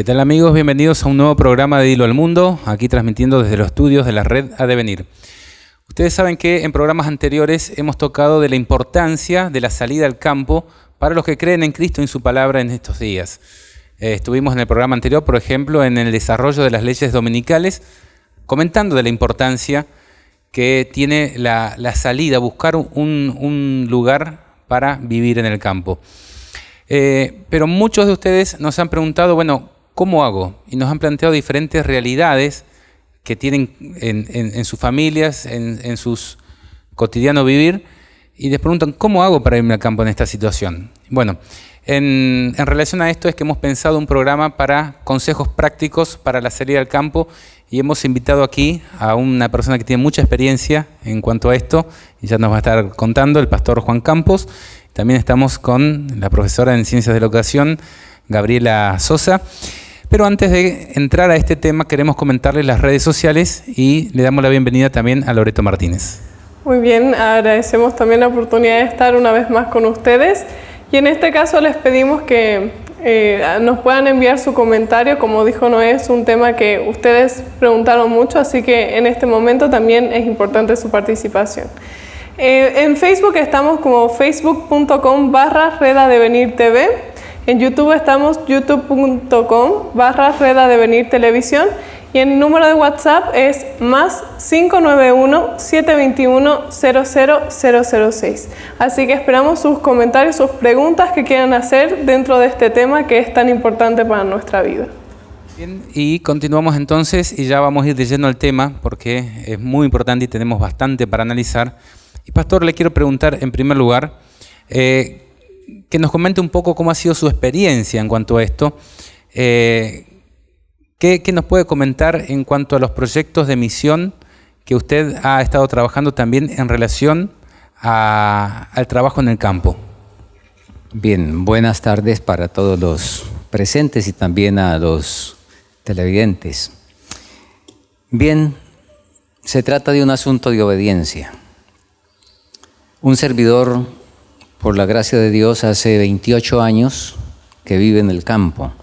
¿Qué tal, amigos? Bienvenidos a un nuevo programa de Dilo al Mundo, aquí transmitiendo desde los estudios de la red Adevenir. Ustedes saben que en programas anteriores hemos tocado de la importancia de la salida al campo para los que creen en Cristo y en su palabra en estos días. Estuvimos en el programa anterior, por ejemplo, en el desarrollo de las leyes dominicales, comentando de la importancia que tiene la salida, buscar un lugar para vivir en el campo. Pero muchos de ustedes nos han preguntado, bueno, ¿cómo hago? Y nos han planteado diferentes realidades que tienen en sus familias, en sus cotidiano vivir, y les preguntan, ¿cómo hago para irme al campo en esta situación? Bueno, en relación a esto es que hemos pensado un programa para consejos prácticos para la salida al campo, y hemos invitado aquí a una persona que tiene mucha experiencia en cuanto a esto, y ya nos va a estar contando, el pastor Juan Campos. También estamos con la profesora en Ciencias de la Educación, Gabriela Sosa. Pero antes de entrar a este tema, queremos comentarles las redes sociales y le damos la bienvenida también a Loreto Martínez. Muy bien, agradecemos también la oportunidad de estar una vez más con ustedes. Y en este caso les pedimos que nos puedan enviar su comentario. Como dijo Noé, es un tema que ustedes preguntaron mucho, así que en este momento también es importante su participación. En Facebook estamos como facebook.com/redadevenirtv. En YouTube estamos youtube.com/redadevenirtelevisión. Y el número de WhatsApp es más 591-721-00006. Así que esperamos sus comentarios, sus preguntas que quieran hacer dentro de este tema que es tan importante para nuestra vida. Bien, y continuamos entonces y ya vamos a ir de lleno al tema porque es muy importante y tenemos bastante para analizar. Y pastor, le quiero preguntar en primer lugar que nos comente un poco cómo ha sido su experiencia en cuanto a esto. ¿Qué nos puede comentar en cuanto a los proyectos de misión que usted ha estado trabajando también en relación al trabajo en el campo? Bien, buenas tardes para todos los presentes y también a los televidentes. Bien, se trata de un asunto de obediencia. Un servidor, por la gracia de Dios, hace 28 años que vive en el campo.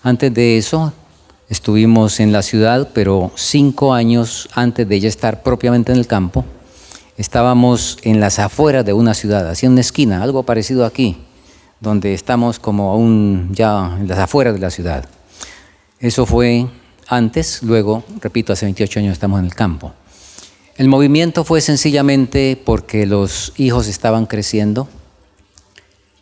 Antes de eso, estuvimos en la ciudad, pero 5 años antes de ya estar propiamente en el campo, estábamos en las afueras de una ciudad, así en una esquina, algo parecido aquí, donde estamos como aún ya en las afueras de la ciudad. Eso fue antes, luego, repito, hace 28 años estamos en el campo. El movimiento fue sencillamente porque los hijos estaban creciendo.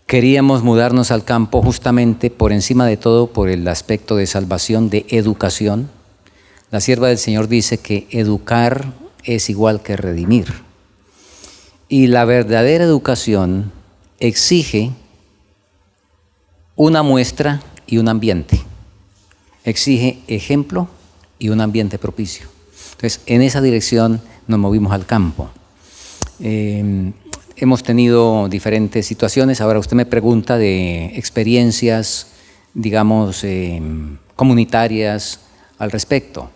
Queríamos mudarnos al campo justamente por encima de todo por el aspecto de salvación, de educación. La sierva del Señor dice que educar es igual que redimir. Y la verdadera educación exige una muestra y un ambiente. Exige ejemplo y un ambiente propicio. Entonces, en esa dirección nos movimos al campo. Hemos tenido diferentes situaciones. Ahora usted me pregunta de experiencias, digamos, comunitarias al respecto.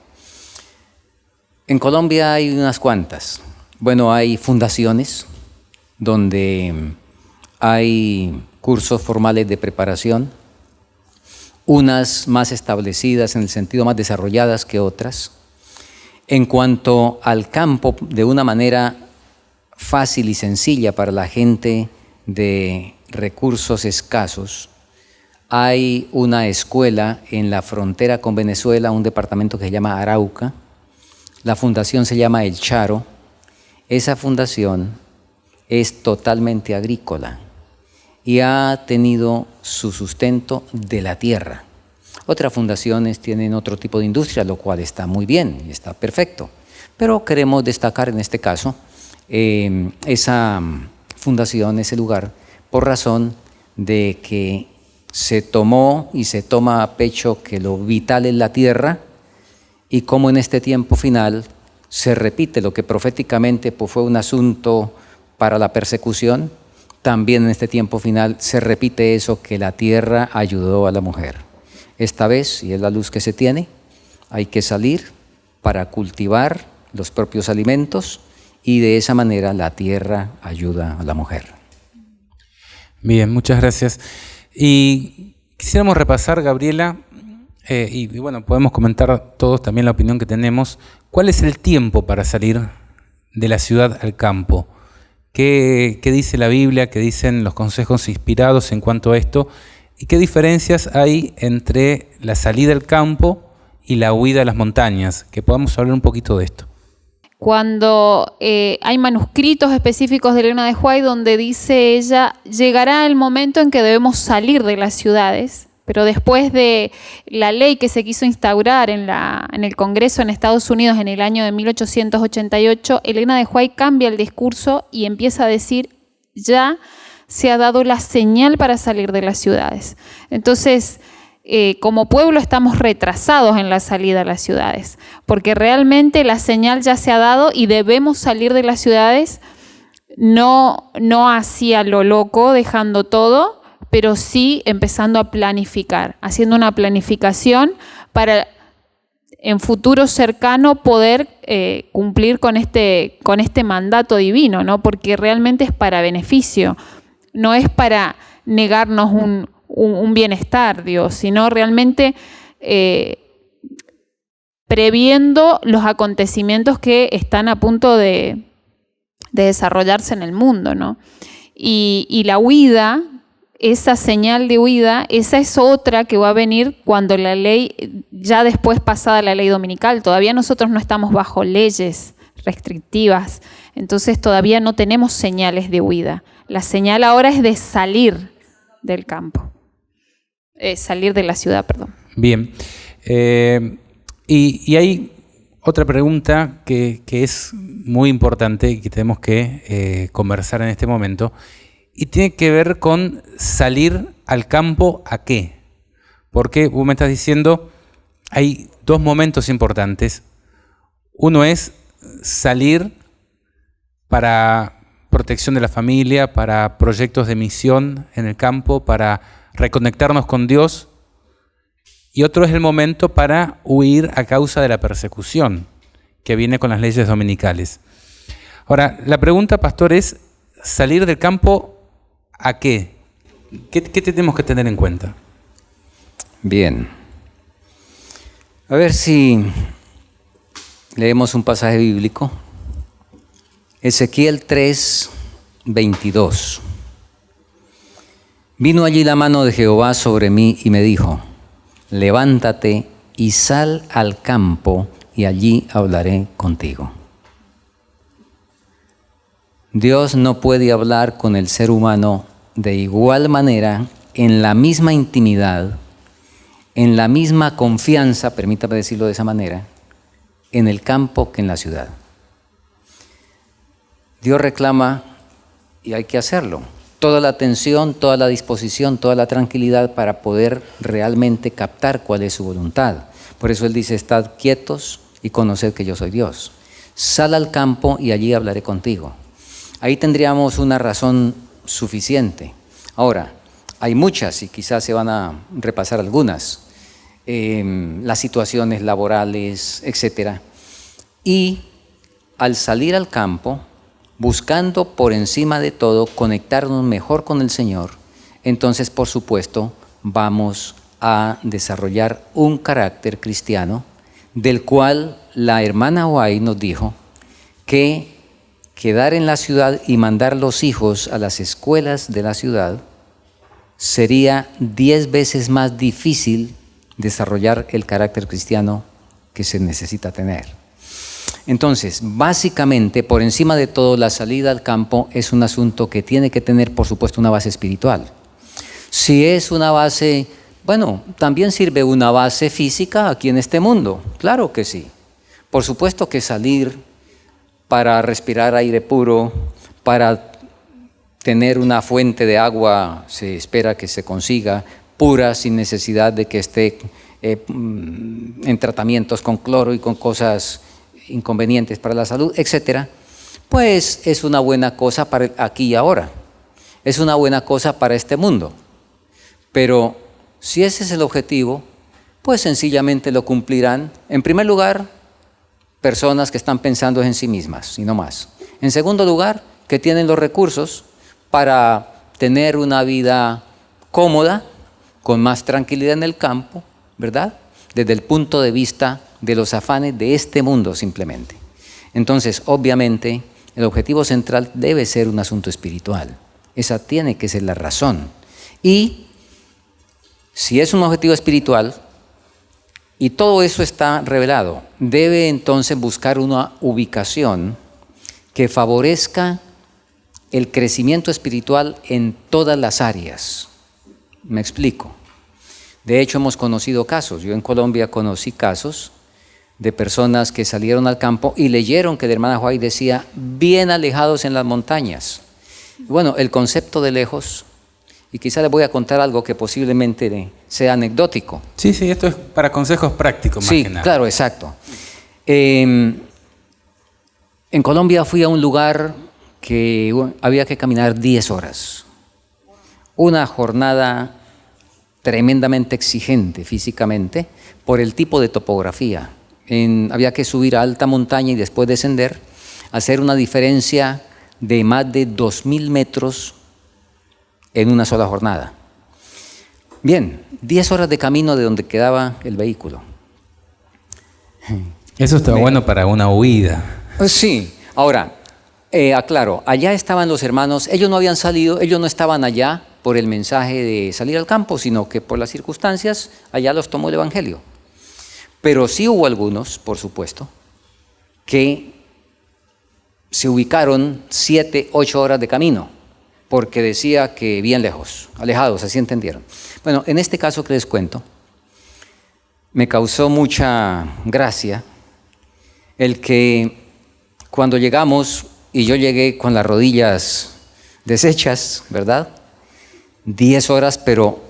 En Colombia hay unas cuantas. Bueno, hay fundaciones donde hay cursos formales de preparación, unas más establecidas en el sentido más desarrolladas que otras. En cuanto al campo, de una manera fácil y sencilla para la gente de recursos escasos, hay una escuela en la frontera con Venezuela, un departamento que se llama Arauca. La fundación se llama El Charo. Esa fundación es totalmente agrícola y ha tenido su sustento de la tierra. Otras fundaciones tienen otro tipo de industria, lo cual está muy bien y está perfecto. Pero queremos destacar en este caso esa fundación, ese lugar, por razón de que se tomó y se toma a pecho que lo vital es la tierra, y como en este tiempo final se repite lo que proféticamente fue un asunto para la persecución, también en este tiempo final se repite eso, que la tierra ayudó a la mujer. Esta vez, y es la luz que se tiene, hay que salir para cultivar los propios alimentos y de esa manera la tierra ayuda a la mujer. Bien, muchas gracias. Y quisiéramos repasar, Gabriela, Y bueno, podemos comentar todos también la opinión que tenemos. ¿Cuál es el tiempo para salir de la ciudad al campo? ¿Qué dice la Biblia? ¿Qué dicen los consejos inspirados en cuanto a esto? ¿Y qué diferencias hay entre la salida al campo y la huida a las montañas? Que podamos hablar un poquito de esto. Cuando hay manuscritos específicos de Elena de White donde dice ella, llegará el momento en que debemos salir de las ciudades, pero después de la ley que se quiso instaurar en el Congreso en Estados Unidos en el año de 1888, Elena de White cambia el discurso y empieza a decir, ya se ha dado la señal para salir de las ciudades. Entonces, como pueblo estamos retrasados en la salida a las ciudades, porque realmente la señal ya se ha dado y debemos salir de las ciudades, no así a lo loco, dejando todo, pero sí empezando a planificar, haciendo una planificación para en futuro cercano poder cumplir con este mandato divino, ¿no? Porque realmente es para beneficio, no es para negarnos un bienestar, Dios, sino realmente previendo los acontecimientos que están a punto de desarrollarse en el mundo, ¿no? Y la huida, esa señal de huida, esa es otra que va a venir cuando la ley, ya después pasada la ley dominical, todavía nosotros no estamos bajo leyes restrictivas, entonces todavía no tenemos señales de huida. La señal ahora es de salir del campo. Salir de la ciudad, perdón. Bien. Y hay otra pregunta que es muy importante y que tenemos que conversar en este momento, y tiene que ver con salir al campo ¿a qué? Porque vos me estás diciendo, hay dos momentos importantes. Uno es salir para protección de la familia, para proyectos de misión en el campo, para reconectarnos con Dios, y otro es el momento para huir a causa de la persecución que viene con las leyes dominicales. Ahora, la pregunta, pastor, es salir del campo ¿a qué? ¿Qué tenemos que tener en cuenta? Bien. A ver si leemos un pasaje bíblico. Ezequiel 3, 22. Vino allí la mano de Jehová sobre mí y me dijo, levántate y sal al campo y allí hablaré contigo. Dios no puede hablar con el ser humano de igual manera, en la misma intimidad, en la misma confianza, permítame decirlo de esa manera, en el campo que en la ciudad. Dios reclama, y hay que hacerlo, toda la atención, toda la disposición, toda la tranquilidad para poder realmente captar cuál es su voluntad. Por eso Él dice, estad quietos y conoced que yo soy Dios. Sal al campo y allí hablaré contigo. Ahí tendríamos una razón suficiente. Ahora, hay muchas y quizás se van a repasar algunas. Las situaciones laborales, etc. Y al salir al campo, buscando por encima de todo conectarnos mejor con el Señor, entonces por supuesto vamos a desarrollar un carácter cristiano del cual la hermana White nos dijo que quedar en la ciudad y mandar los hijos a las escuelas de la ciudad sería 10 veces más difícil desarrollar el carácter cristiano que se necesita tener. Entonces, básicamente, por encima de todo, la salida al campo es un asunto que tiene que tener, por supuesto, una base espiritual. Si es una base, bueno, también sirve una base física aquí en este mundo, claro que sí. Por supuesto que salir para respirar aire puro, para tener una fuente de agua, se espera que se consiga, pura, sin necesidad de que esté en tratamientos con cloro y con cosas inconvenientes para la salud, etcétera, pues es una buena cosa para aquí y ahora, es una buena cosa para este mundo. Pero si ese es el objetivo, pues sencillamente lo cumplirán, en primer lugar, personas que están pensando en sí mismas y no más. En segundo lugar, que tienen los recursos para tener una vida cómoda, con más tranquilidad en el campo, ¿verdad? desde el punto de vista de los afanes de este mundo simplemente. Entonces, obviamente, el objetivo central debe ser un asunto espiritual. Esa tiene que ser la razón. Y si es un objetivo espiritual, y todo eso está revelado, debe entonces buscar una ubicación que favorezca el crecimiento espiritual en todas las áreas. Me explico. De hecho, hemos conocido casos. Yo en Colombia conocí casos de personas que salieron al campo y leyeron que la hermana White decía, bien alejados en las montañas. Bueno, el concepto de lejos, y quizá les voy a contar algo que posiblemente sea anecdótico. Sí, esto es para consejos prácticos más que nada. Sí, claro, exacto. En Colombia fui a un lugar que había que caminar 10 horas. Una jornada tremendamente exigente físicamente por el tipo de topografía. Había que subir a alta montaña y después descender, hacer una diferencia de más de 2.000 metros en una sola jornada. Bien, 10 horas de camino de donde quedaba el vehículo. Eso está bueno para una huida. Sí, ahora, aclaro, allá estaban los hermanos, ellos no habían salido, ellos no estaban allá por el mensaje de salir al campo, sino que por las circunstancias allá los tomó el Evangelio. Pero sí hubo algunos, por supuesto, que se ubicaron 7, 8 horas de camino, porque decía que bien lejos, alejados, así entendieron. Bueno, en este caso que les cuento, me causó mucha gracia el que cuando llegamos, y yo llegué con las rodillas deshechas, ¿verdad? 10 horas, pero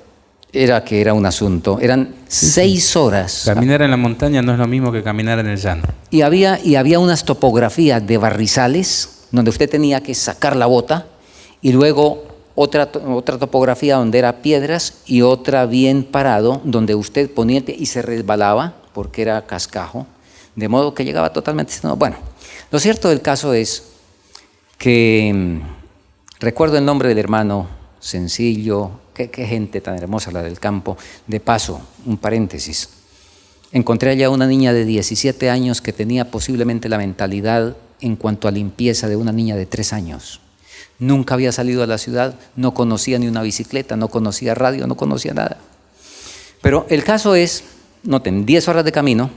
era un asunto. Eran 6 horas. Caminar en la montaña no es lo mismo que caminar en el llano. Y había unas topografías de barrizales donde usted tenía que sacar la bota y luego otra topografía donde era piedras y otra bien parado donde usted ponía y se resbalaba porque era cascajo, de modo que llegaba totalmente... Bueno, lo cierto del caso es que recuerdo el nombre del hermano, sencillo, qué gente tan hermosa la del campo. De paso, un paréntesis, encontré allá una niña de 17 años que tenía posiblemente la mentalidad en cuanto a limpieza de una niña de 3 años. Nunca había salido a la ciudad, no conocía ni una bicicleta, no conocía radio, no conocía nada. Pero el caso es, noten, 10 horas de camino,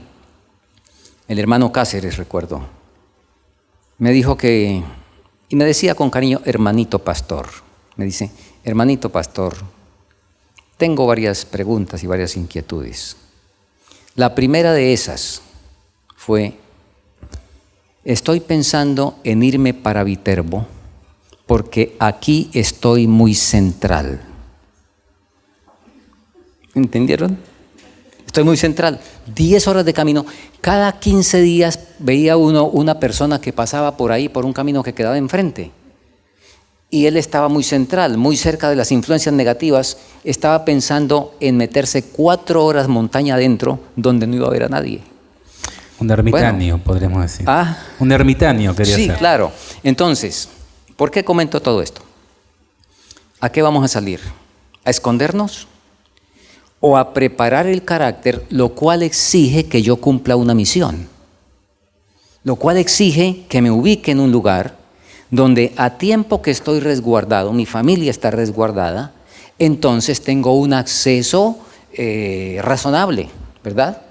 el hermano Cáceres, recuerdo, me dijo que, y me decía con cariño, hermanito pastor, me dice, hermanito pastor, tengo varias preguntas y varias inquietudes. La primera de esas fue, estoy pensando en irme para Viterbo porque aquí estoy muy central. ¿Entendieron? Estoy muy central. 10 horas de camino. Cada 15 días veía uno una persona que pasaba por ahí, por un camino que quedaba enfrente. Y él estaba muy central, muy cerca de las influencias negativas. Estaba pensando en meterse 4 horas montaña adentro donde no iba a ver a nadie. Un ermitaño, bueno, podríamos decir. Un ermitaño quería ser. Sí, claro. Entonces, ¿por qué comento todo esto? ¿A qué vamos a salir? ¿A escondernos? ¿O a preparar el carácter, lo cual exige que yo cumpla una misión? Lo cual exige que me ubique en un lugar donde a tiempo que estoy resguardado, mi familia está resguardada, entonces tengo un acceso razonable, ¿verdad?,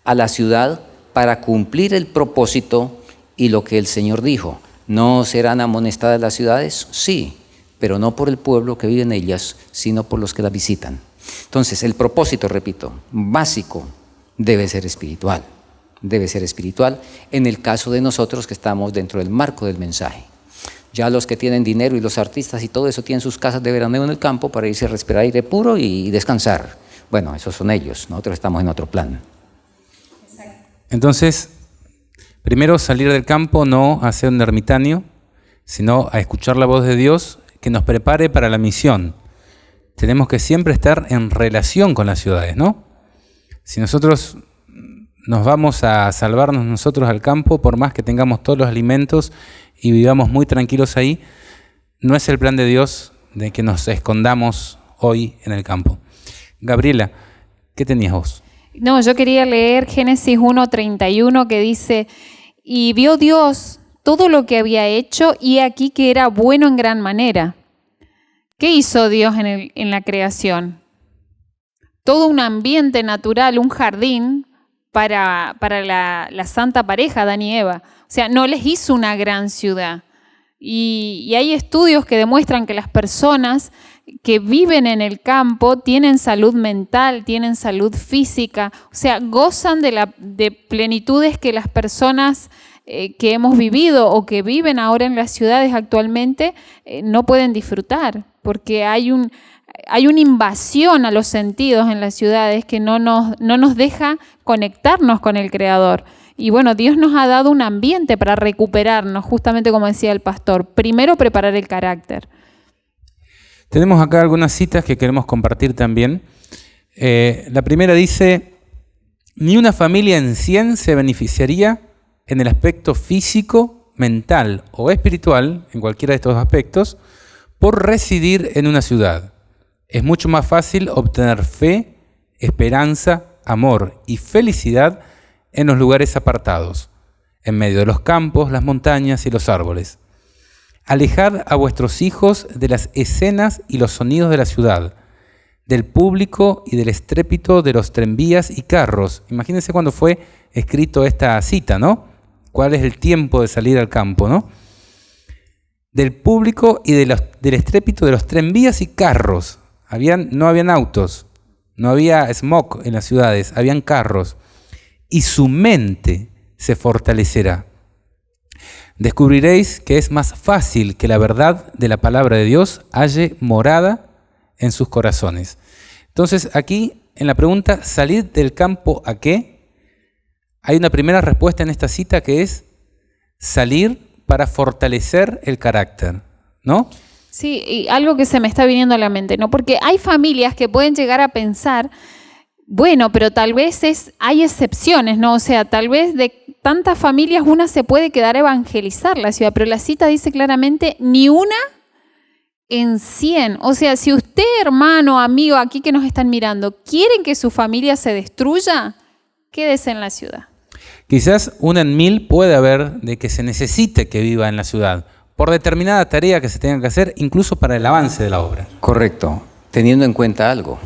a la ciudad para cumplir el propósito y lo que el Señor dijo. ¿No serán amonestadas las ciudades? Sí, pero no por el pueblo que vive en ellas, sino por los que las visitan. Entonces, el propósito, repito, básico, debe ser espiritual. Debe ser espiritual en el caso de nosotros que estamos dentro del marco del mensaje. Ya los que tienen dinero y los artistas y todo eso tienen sus casas de veraneo en el campo para irse a respirar aire puro y descansar. Bueno, esos son ellos, nosotros estamos en otro plan. Entonces, primero salir del campo, no a ser un ermitaño, sino a escuchar la voz de Dios que nos prepare para la misión. Tenemos que siempre estar en relación con las ciudades, ¿no? Si nosotros nos vamos a salvarnos nosotros al campo, por más que tengamos todos los alimentos y vivamos muy tranquilos ahí, no es el plan de Dios de que nos escondamos hoy en el campo. Gabriela, ¿qué tenías vos? No, yo quería leer Génesis 1:31 que dice, y vio Dios todo lo que había hecho y aquí que era bueno en gran manera. ¿Qué hizo Dios en la creación? Todo un ambiente natural, un jardín para la santa pareja, Adán y Eva. O sea, no les hizo una gran ciudad. Y hay estudios que demuestran que las personas que viven en el campo tienen salud mental, tienen salud física, o sea, gozan de plenitudes que las personas que hemos vivido o que viven ahora en las ciudades actualmente no pueden disfrutar, porque hay una invasión a los sentidos en las ciudades que no nos deja conectarnos con el Creador. Y bueno, Dios nos ha dado un ambiente para recuperarnos, justamente como decía el pastor. Primero, preparar el carácter. Tenemos acá algunas citas que queremos compartir también. La primera dice, ni una familia en 100 se beneficiaría en el aspecto físico, mental o espiritual, en cualquiera de estos aspectos, por residir en una ciudad. Es mucho más fácil obtener fe, esperanza, amor y felicidad en los lugares apartados, en medio de los campos, las montañas y los árboles. Alejad a vuestros hijos de las escenas y los sonidos de la ciudad, del público y del estrépito de los tranvías y carros. Imagínense cuando fue escrito esta cita, ¿no? ¿Cuál es el tiempo de salir al campo, no? Del público y del estrépito de los tranvías y carros. No habían autos, no había smog en las ciudades, habían carros. Y su mente se fortalecerá. Descubriréis que es más fácil que la verdad de la palabra de Dios halle morada en sus corazones. Entonces, aquí en la pregunta, ¿salir del campo a qué? Hay una primera respuesta en esta cita que es salir para fortalecer el carácter, ¿no? Sí, y algo que se me está viniendo a la mente, ¿no? Porque hay familias que pueden llegar a pensar, bueno, pero tal vez hay excepciones, ¿no? O sea, tal vez de tantas familias una se puede quedar a evangelizar la ciudad, pero la cita dice claramente, ni una en 100. O sea, si usted, hermano, amigo, aquí que nos están mirando, quieren que su familia se destruya, quédese en la ciudad. Quizás una en 1000 puede haber de que se necesite que viva en la ciudad, por determinada tarea que se tenga que hacer, incluso para el avance de la obra. Correcto, teniendo en cuenta algo.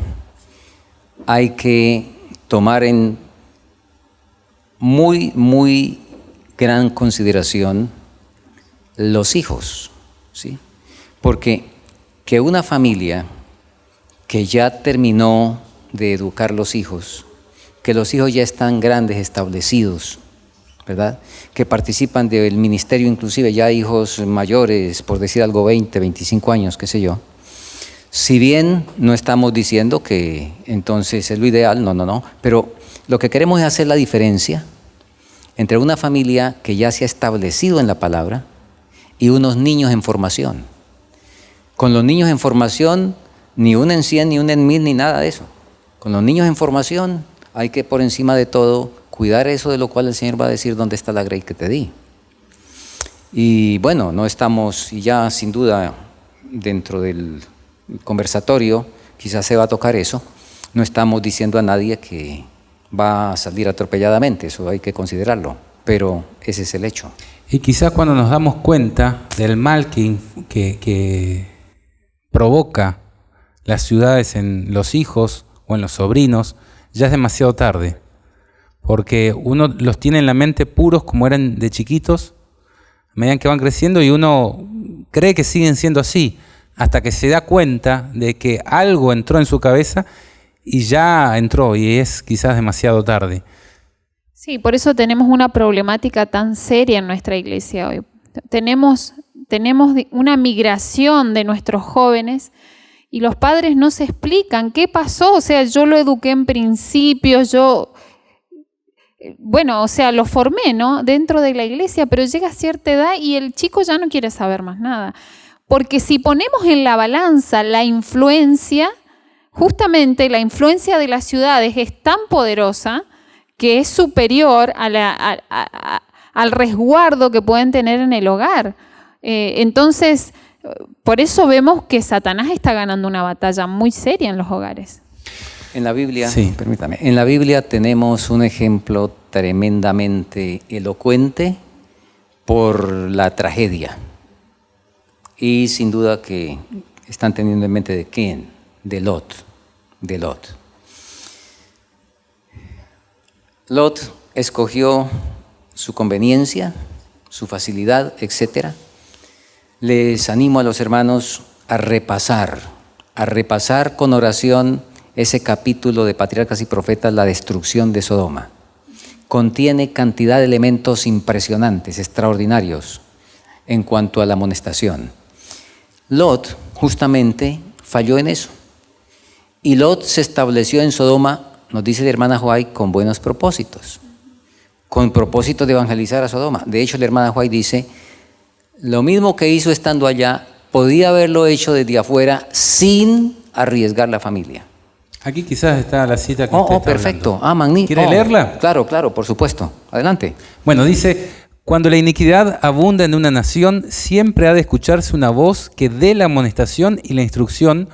Hay que tomar en muy gran consideración los hijos, ¿sí? Porque que una familia que ya terminó de educar los hijos, que los hijos ya están grandes, establecidos, ¿verdad? Que participan del ministerio, inclusive ya hijos mayores, por decir algo, 20, 25 años, qué sé yo. Si bien no estamos diciendo que entonces es lo ideal, no, pero lo que queremos es hacer la diferencia entre una familia que ya se ha establecido en la palabra y unos niños en formación. Con los niños en formación, ni una en 100, ni una en 1000, ni nada de eso. Con los niños en formación hay que por encima de todo cuidar eso de lo cual el Señor va a decir dónde está la grey que te di. Y bueno, no estamos, y ya sin duda dentro del conversatorio quizás se va a tocar eso, no estamos diciendo a nadie que va a salir atropelladamente, eso hay que considerarlo, pero ese es el hecho. Y quizás cuando nos damos cuenta del mal que provoca las ciudades en los hijos o en los sobrinos, ya es demasiado tarde, porque uno los tiene en la mente puros como eran de chiquitos, a medida que van creciendo, y uno cree que siguen siendo así, hasta que se da cuenta de que algo entró en su cabeza y ya entró, y es quizás demasiado tarde. Sí, por eso tenemos una problemática tan seria en nuestra iglesia hoy. Tenemos una migración de nuestros jóvenes y los padres no se explican qué pasó. O sea, yo lo eduqué en principios, lo formé, ¿no? Dentro de la iglesia, pero llega a cierta edad y el chico ya no quiere saber más nada. Porque si ponemos en la balanza la influencia, justamente la influencia de las ciudades es tan poderosa que es superior al resguardo que pueden tener en el hogar. Entonces, por eso vemos que Satanás está ganando una batalla muy seria en los hogares. En la Biblia, Sí. permítame, en la Biblia tenemos un ejemplo tremendamente elocuente por la tragedia. Y sin duda que están teniendo en mente de quién, de Lot. Lot escogió su conveniencia, su facilidad, etc. Les animo a los hermanos a repasar con oración ese capítulo de Patriarcas y Profetas, la destrucción de Sodoma. Contiene cantidad de elementos impresionantes, extraordinarios en cuanto a la amonestación. Lot justamente falló en eso. Y Lot se estableció en Sodoma, nos dice la hermana Huay, con buenos propósitos, con propósito de evangelizar a Sodoma. De hecho, la hermana Huay dice, lo mismo que hizo estando allá, podía haberlo hecho desde afuera sin arriesgar la familia. Aquí quizás está la cita que usted está perfecto. hablando. Magnífico. ¿Quiere leerla? Claro, por supuesto. Adelante. Bueno, dice, cuando la iniquidad abunda en una nación, siempre ha de escucharse una voz que dé la amonestación y la instrucción,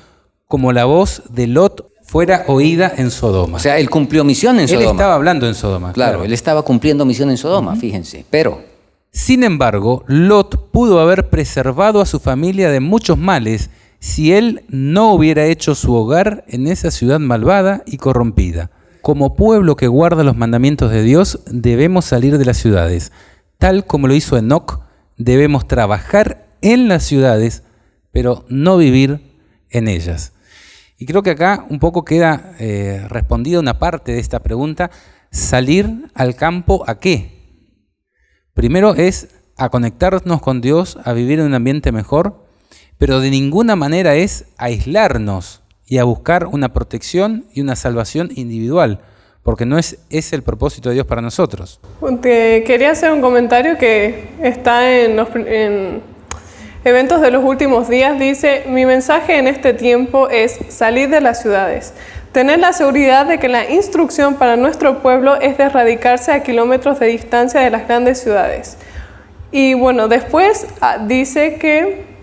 como la voz de Lot fuera oída en Sodoma. O sea, él cumplió misión en Sodoma. Él estaba hablando en Sodoma. Claro, él estaba cumpliendo misión en Sodoma, fíjense. Pero, sin embargo, Lot pudo haber preservado a su familia de muchos males si él no hubiera hecho su hogar en esa ciudad malvada y corrompida. Como pueblo que guarda los mandamientos de Dios, debemos salir de las ciudades. Tal como lo hizo Enoc, debemos trabajar en las ciudades, pero no vivir en ellas. Y creo que acá un poco queda respondida una parte de esta pregunta. ¿Salir al campo a qué? Primero es a conectarnos con Dios, a vivir en un ambiente mejor, pero de ninguna manera es aislarnos y a buscar una protección y una salvación individual, porque no es ese el propósito de Dios para nosotros. Quería hacer un comentario que está en Eventos de los Últimos Días. Dice, mi mensaje en este tiempo es salir de las ciudades. Tener la seguridad de que la instrucción para nuestro pueblo es de radicarse a kilómetros de distancia de las grandes ciudades. Y bueno, después dice que,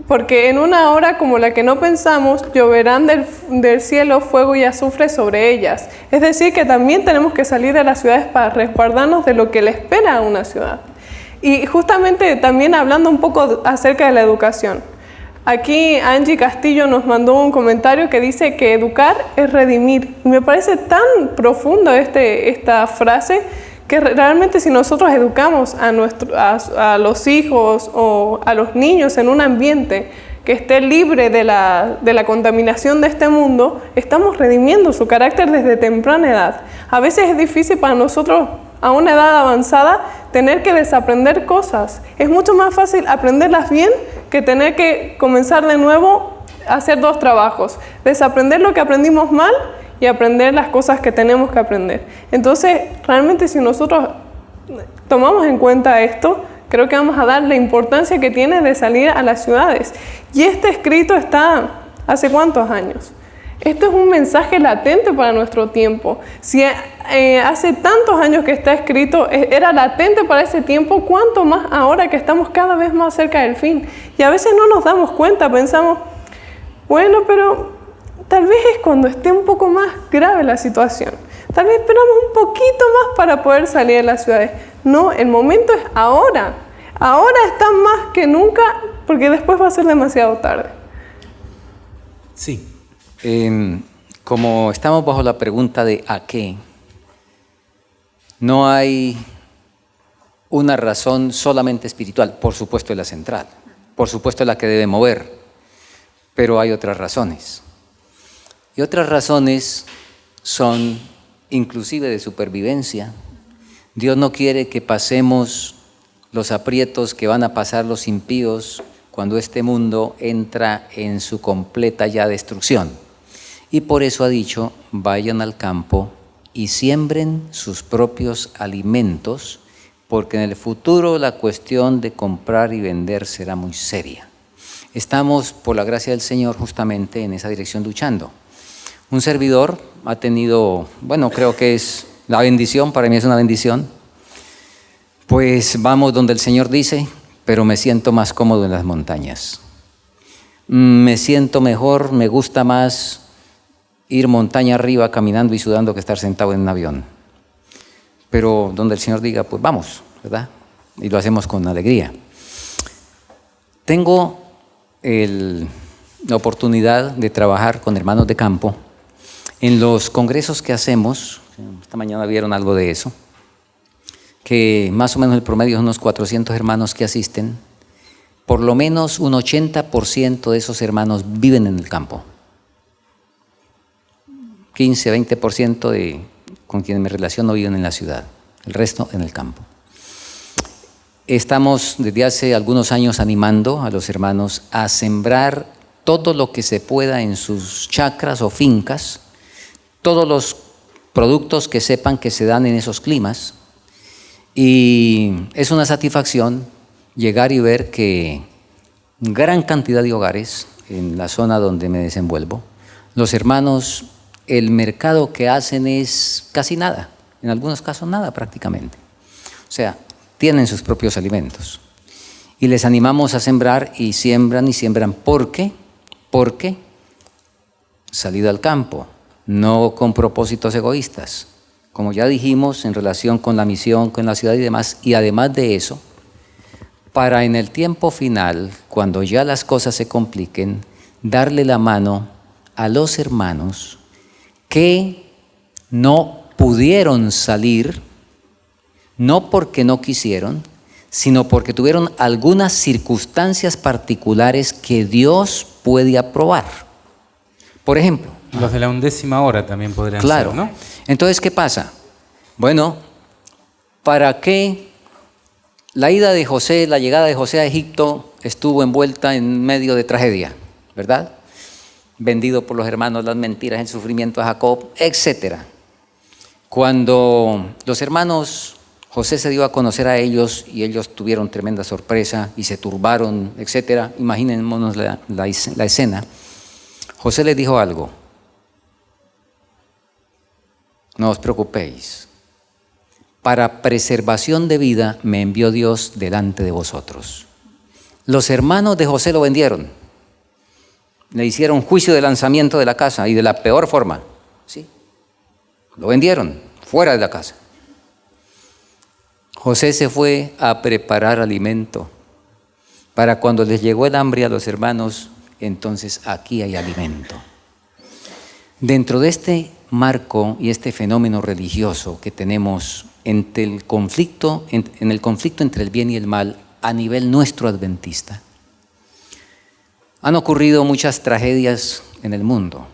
porque en una hora como la que no pensamos, lloverán del cielo fuego y azufre sobre ellas. Es decir, que también tenemos que salir de las ciudades para resguardarnos de lo que le espera a una ciudad. Y justamente también hablando un poco acerca de la educación. Aquí Angie Castillo nos mandó un comentario que dice que educar es redimir. Y me parece tan profundo esta frase que realmente si nosotros educamos a los hijos o a los niños en un ambiente que esté libre de la contaminación de este mundo, estamos redimiendo su carácter desde temprana edad. A veces es difícil para nosotros a una edad avanzada tener que desaprender cosas. Es mucho más fácil aprenderlas bien que tener que comenzar de nuevo a hacer dos trabajos. Desaprender lo que aprendimos mal y aprender las cosas que tenemos que aprender. Entonces, realmente si nosotros tomamos en cuenta esto, creo que vamos a dar la importancia que tiene de salir a las ciudades. Y este escrito está ¿hace cuántos años? Esto es un mensaje latente para nuestro tiempo. Si hace tantos años que está escrito, era latente para ese tiempo, ¿cuánto más ahora que estamos cada vez más cerca del fin? Y a veces no nos damos cuenta, pensamos, bueno, pero tal vez es cuando esté un poco más grave la situación. Tal vez esperamos un poquito más para poder salir de las ciudades. No, el momento es ahora. Ahora está más que nunca, porque después va a ser demasiado tarde. Sí. Como estamos bajo la pregunta de ¿a qué? No hay una razón solamente espiritual, por supuesto es la central, por supuesto es la que debe mover, pero hay otras razones. Y otras razones son inclusive de supervivencia. Dios no quiere que pasemos los aprietos que van a pasar los impíos cuando este mundo entra en su completa ya destrucción. Y por eso ha dicho, vayan al campo y siembren sus propios alimentos, porque en el futuro la cuestión de comprar y vender será muy seria. Estamos, por la gracia del Señor, justamente en esa dirección luchando. Un servidor ha tenido, bueno, creo que es la bendición, para mí es una bendición, pues vamos donde el Señor dice, pero me siento más cómodo en las montañas. Me siento mejor, me gusta más ir montaña arriba caminando y sudando que estar sentado en un avión. Pero donde el Señor diga, pues vamos, ¿verdad? Y lo hacemos con alegría. Tengo la oportunidad de trabajar con hermanos de campo en los congresos que hacemos. Esta mañana vieron algo de eso, que más o menos el promedio es unos 400 hermanos que asisten. Por lo menos un 80% de esos hermanos viven en el campo. 15-20% con quienes me relaciono viven en la ciudad, el resto en el campo. Estamos desde hace algunos años animando a los hermanos a sembrar todo lo que se pueda en sus chacras o fincas, todos los productos que sepan que se dan en esos climas, y es una satisfacción llegar y ver que gran cantidad de hogares en la zona donde me desenvuelvo, los hermanos, el mercado que hacen es casi nada, en algunos casos nada prácticamente. O sea, tienen sus propios alimentos. Y les animamos a sembrar y siembran y siembran. ¿Por qué? Porque salida al campo, no con propósitos egoístas. Como ya dijimos, en relación con la misión, con la ciudad y demás. Y además de eso, para en el tiempo final, cuando ya las cosas se compliquen, darle la mano a los hermanos que no pudieron salir, no porque no quisieron, sino porque tuvieron algunas circunstancias particulares que Dios puede aprobar. Por ejemplo, los de la 11ª hora también podrían claro, ser, ¿no? Entonces, ¿qué pasa? Bueno, ¿para qué la ida de José, la llegada de José a Egipto estuvo envuelta en medio de tragedia, ¿verdad? Vendido por los hermanos, las mentiras, el sufrimiento a Jacob, etc. Cuando los hermanos, José se dio a conocer a ellos y ellos tuvieron tremenda sorpresa y se turbaron, etc. Imaginémonos la escena. José les dijo algo: no os preocupéis, para preservación de vida me envió Dios delante de vosotros. Los hermanos de José lo vendieron, le hicieron juicio de lanzamiento de la casa y de la peor forma, ¿sí? Lo vendieron fuera de la casa. José se fue a preparar alimento para cuando les llegó el hambre a los hermanos, entonces aquí hay alimento. Dentro de este marco y este fenómeno religioso que tenemos en el conflicto entre el bien y el mal a nivel nuestro adventista, han ocurrido muchas tragedias en el mundo.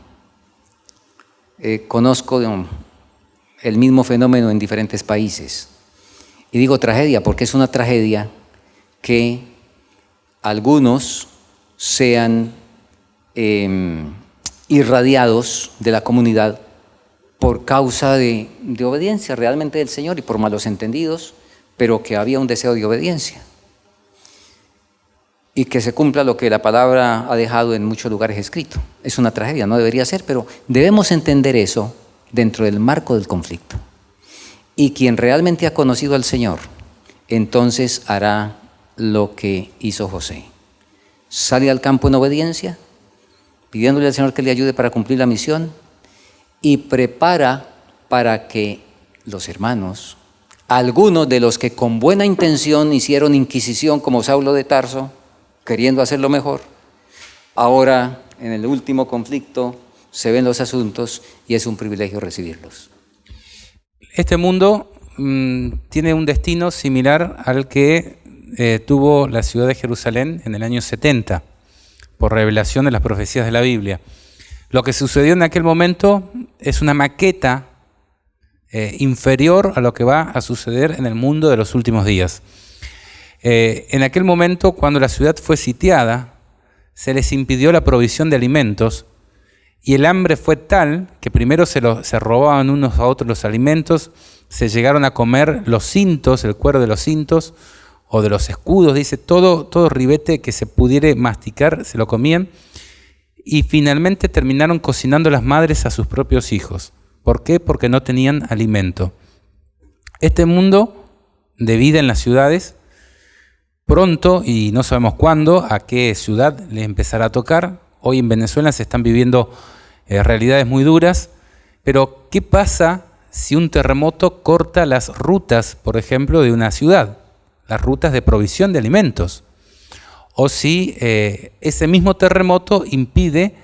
Conozco el mismo fenómeno en diferentes países. Y digo tragedia porque es una tragedia que algunos sean irradiados de la comunidad por causa de obediencia realmente del Señor y por malos entendidos, pero que había un deseo de obediencia. Y que se cumpla lo que la palabra ha dejado en muchos lugares escrito. Es una tragedia, no debería ser, pero debemos entender eso dentro del marco del conflicto. Y quien realmente ha conocido al Señor, entonces hará lo que hizo José. Sale al campo en obediencia, pidiéndole al Señor que le ayude para cumplir la misión, y prepara para que los hermanos, algunos de los que con buena intención hicieron inquisición como Saulo de Tarso, queriendo hacerlo mejor, ahora en el último conflicto se ven los asuntos y es un privilegio recibirlos. Este mundo tiene un destino similar al que tuvo la ciudad de Jerusalén en el año 70, por revelación de las profecías de la Biblia. Lo que sucedió en aquel momento es una maqueta inferior a lo que va a suceder en el mundo de los últimos días. En aquel momento, cuando la ciudad fue sitiada, se les impidió la provisión de alimentos y el hambre fue tal que primero se robaban unos a otros los alimentos, se llegaron a comer los cintos, el cuero de los cintos o de los escudos, dice, todo ribete que se pudiera masticar se lo comían, y finalmente terminaron cocinando las madres a sus propios hijos. ¿Por qué? Porque no tenían alimento. Este mundo de vida en las ciudades, pronto, y no sabemos cuándo, a qué ciudad le empezará a tocar. Hoy en Venezuela se están viviendo realidades muy duras, pero ¿qué pasa si un terremoto corta las rutas, por ejemplo, de una ciudad? Las rutas de provisión de alimentos. O si ese mismo terremoto impide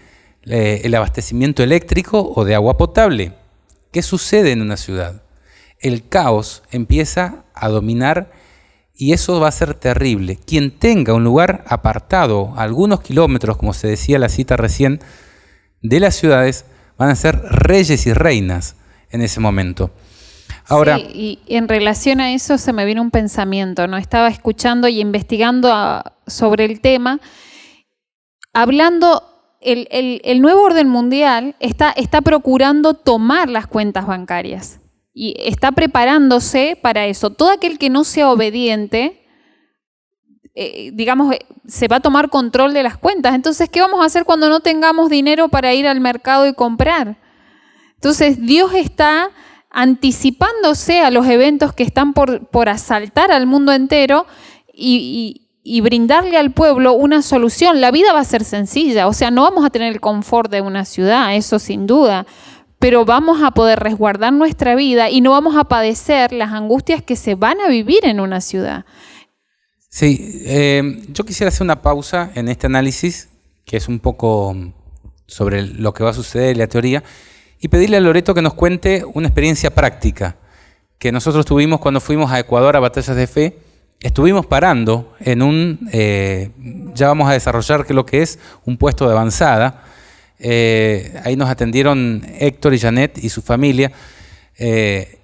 el abastecimiento eléctrico o de agua potable. ¿Qué sucede en una ciudad? El caos empieza a dominar y eso va a ser terrible. Quien tenga un lugar apartado, a algunos kilómetros, como se decía la cita recién, de las ciudades, van a ser reyes y reinas en ese momento. Ahora, sí, y en relación a eso se me vino un pensamiento, ¿no? Estaba escuchando y investigando sobre el tema, hablando, el nuevo orden mundial está procurando tomar las cuentas bancarias y está preparándose para eso. Todo aquel que no sea obediente, digamos, se va a tomar control de las cuentas. Entonces, ¿qué vamos a hacer cuando no tengamos dinero para ir al mercado y comprar? Entonces, Dios está anticipándose a los eventos que están por asaltar al mundo entero y brindarle al pueblo una solución. La vida va a ser sencilla, o sea, no vamos a tener el confort de una ciudad, eso sin duda, pero vamos a poder resguardar nuestra vida y no vamos a padecer las angustias que se van a vivir en una ciudad. Sí, yo quisiera hacer una pausa en este análisis, que es un poco sobre lo que va a suceder en la teoría, y pedirle a Loreto que nos cuente una experiencia práctica que nosotros tuvimos cuando fuimos a Ecuador a Batallas de Fe. Estuvimos parando en ya vamos a desarrollar lo que es un puesto de avanzada. Ahí nos atendieron Héctor y Janet y su familia.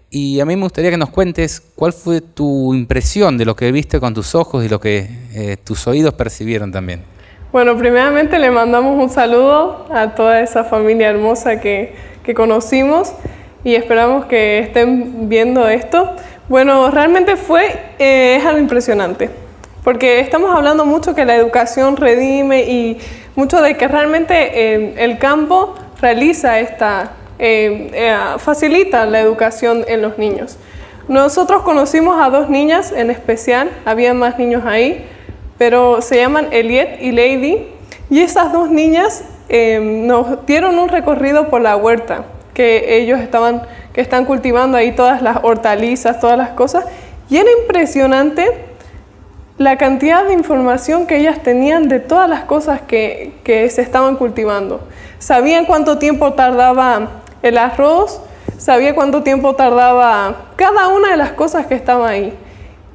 Y a mí me gustaría que nos cuentes cuál fue tu impresión de lo que viste con tus ojos y lo que tus oídos percibieron también. Bueno, primeramente le mandamos un saludo a toda esa familia hermosa que conocimos y esperamos que estén viendo esto. Bueno, realmente es algo impresionante, porque estamos hablando mucho que la educación redime y mucho de que realmente el campo realiza facilita la educación en los niños. Nosotros conocimos a 2 niñas en especial, había más niños ahí, pero se llaman Eliet y Lady, y esas 2 niñas nos dieron un recorrido por la huerta que están cultivando ahí, todas las hortalizas, todas las cosas, y era impresionante la cantidad de información que ellas tenían de todas las cosas que se estaban cultivando. Sabían cuánto tiempo tardaba el arroz, sabía cuánto tiempo tardaba cada una de las cosas que estaban ahí.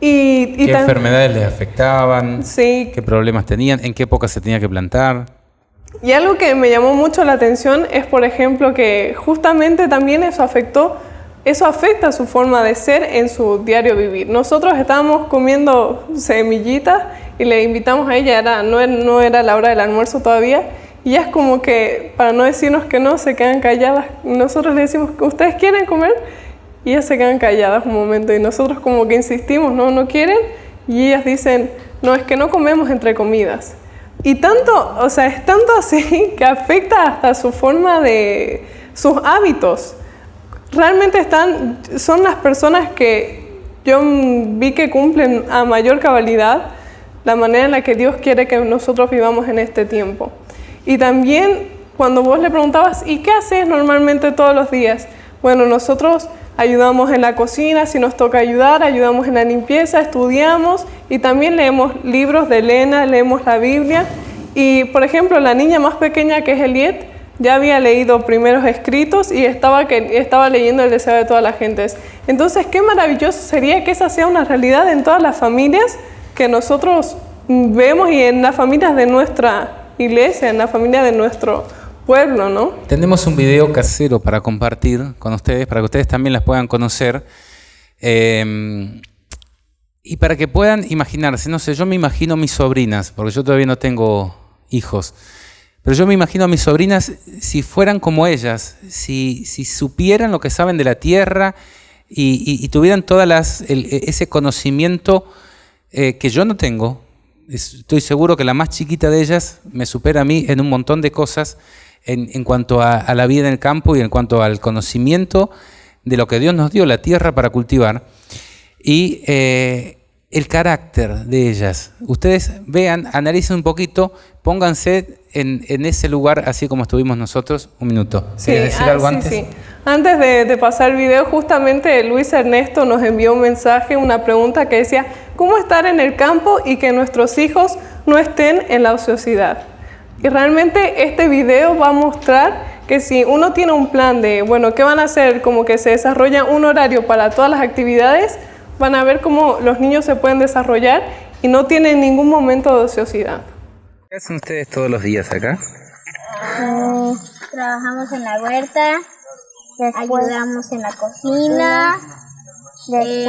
¿Qué enfermedades les afectaban? Sí. ¿Qué problemas tenían? ¿En qué época se tenía que plantar? Y algo que me llamó mucho la atención es, por ejemplo, que justamente también eso afecta su forma de ser en su diario vivir. Nosotros estábamos comiendo semillitas y le invitamos a ella, no era la hora del almuerzo todavía, y es como que, para no decirnos que no, se quedan calladas. Nosotros le decimos, ¿ustedes quieren comer? Y ellas se quedan calladas un momento y nosotros como que insistimos, no quieren, y ellas dicen, no, es que no comemos entre comidas. Y tanto, o sea, es tanto así que afecta hasta su forma de, sus hábitos. Realmente son las personas que yo vi que cumplen a mayor cabalidad la manera en la que Dios quiere que nosotros vivamos en este tiempo. Y también cuando vos le preguntabas, ¿y qué haces normalmente todos los días? Bueno, nosotros ayudamos en la cocina, si nos toca ayudamos en la limpieza, estudiamos y también leemos libros de Elena, leemos la Biblia. Y, por ejemplo, la niña más pequeña, que es Eliet, ya había leído primeros escritos y estaba leyendo El deseo de todas las gentes. Entonces, qué maravilloso sería que esa sea una realidad en todas las familias que nosotros vemos y en las familias de nuestra iglesia, en la familia de nuestro pueblo, ¿no? Tenemos un video casero para compartir con ustedes, para que ustedes también las puedan conocer y para que puedan imaginarse. No sé, yo me imagino mis sobrinas, porque yo todavía no tengo hijos, pero yo me imagino a mis sobrinas si fueran como ellas, si supieran lo que saben de la tierra y tuvieran ese conocimiento que yo no tengo. Estoy seguro que la más chiquita de ellas me supera a mí en un montón de cosas en cuanto a la vida en el campo y en cuanto al conocimiento de lo que Dios nos dio, la tierra para cultivar. Y el carácter de ellas. Ustedes vean, analicen un poquito, pónganse en ese lugar, así como estuvimos nosotros. Un minuto. ¿Quieres decir algo antes? Sí. Antes de pasar el video, justamente Luis Ernesto nos envió un mensaje, una pregunta que decía, ¿cómo estar en el campo y que nuestros hijos no estén en la ociosidad? Y realmente este video va a mostrar que si uno tiene un plan de, bueno, ¿qué van a hacer? Como que se desarrolla un horario para todas las actividades, van a ver cómo los niños se pueden desarrollar y no tienen ningún momento de ociosidad. ¿Qué hacen ustedes todos los días acá? Trabajamos en la huerta, ayudamos en la cocina,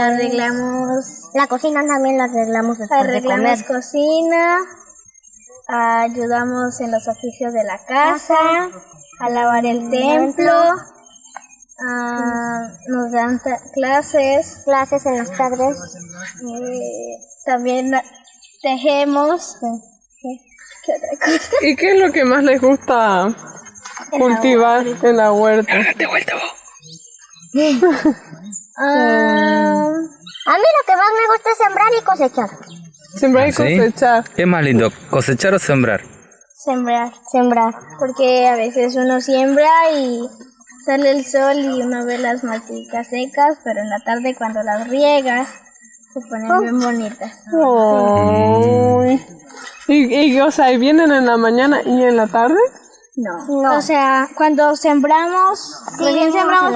arreglamos... La cocina también la arreglamos después de comer. Cocina, ayudamos en los oficios de la casa, a lavar el templo, nos dan clases en las tardes, también tejemos. ¿Qué otra cosa? ¿Y qué es lo que más les gusta cultivar en la huerta? De vuelta vos. A mí lo que más me gusta es sembrar y cosechar. Sembrar y cosechar. ¿Qué es más lindo, cosechar o sembrar? Sembrar, porque a veces uno siembra y sale el sol y uno ve las maticas secas, pero en la tarde cuando las riegas se ponen bien bonitas. Ay. ¿Y o sea, vienen en la mañana y en la tarde? No. O sea, cuando sembramos, recién sembramos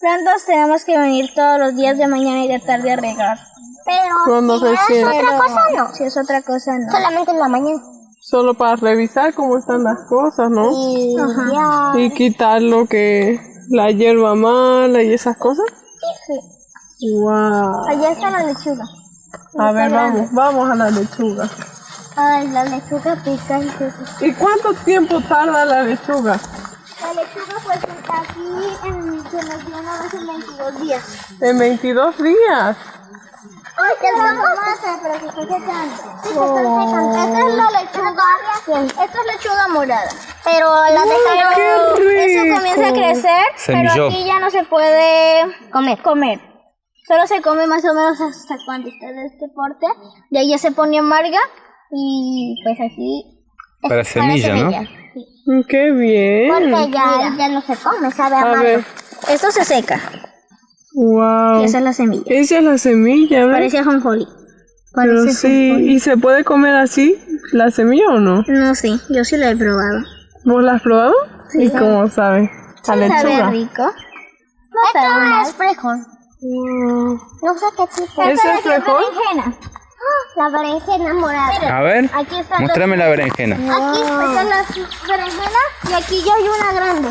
plantas, tenemos que venir todos los días de mañana y de tarde a regar. Pero cuando si recién... es otra cosa, no. Si es otra cosa, no. Solamente en la mañana. Solo para revisar cómo están las cosas, ¿no? Y quitar lo que... la hierba mala y esas cosas. Sí. Wow. Allá está la lechuga. A ver, vamos a la lechuga. Ay, la lechuga pica y cosas. ¿Y cuánto tiempo tarda la lechuga? La lechuga pues está aquí se nos dio una vez en 22 días. ¿En 22 días? Ay, que es tomate, pero que está secando. Sí, se está secando. Esta es la lechuga. Esta es lechuga morada. Pero la dejaron. Eso comienza a crecer. Semilló. Pero aquí ya no se puede comer. Solo se come más o menos hasta cuando está de este porte. Y ahí ya se pone amarga. Y pues aquí. Para semilla, ¿no? Sí. ¡Qué bien! Porque ya no se come, sabe A amargo. ver. Esto se seca. ¡Wow! Y esa es la semilla. Esa es la semilla, ¿ves? Parece ajonjolí. Pero sí, ¿y se puede comer así la semilla o no? No, sí, yo sí la he probado. ¿Vos la has probado? Sí. ¿Y cómo sabe? ¿A lechuga? Sabe rico. No sabe mal. Es frijol. No sé qué tipo. ¿Ese es frijol? Berenjena. La berenjena morada. A ver, Aquí está. muéstrame la berenjena. Aquí están las berenjenas y aquí ya hay una grande.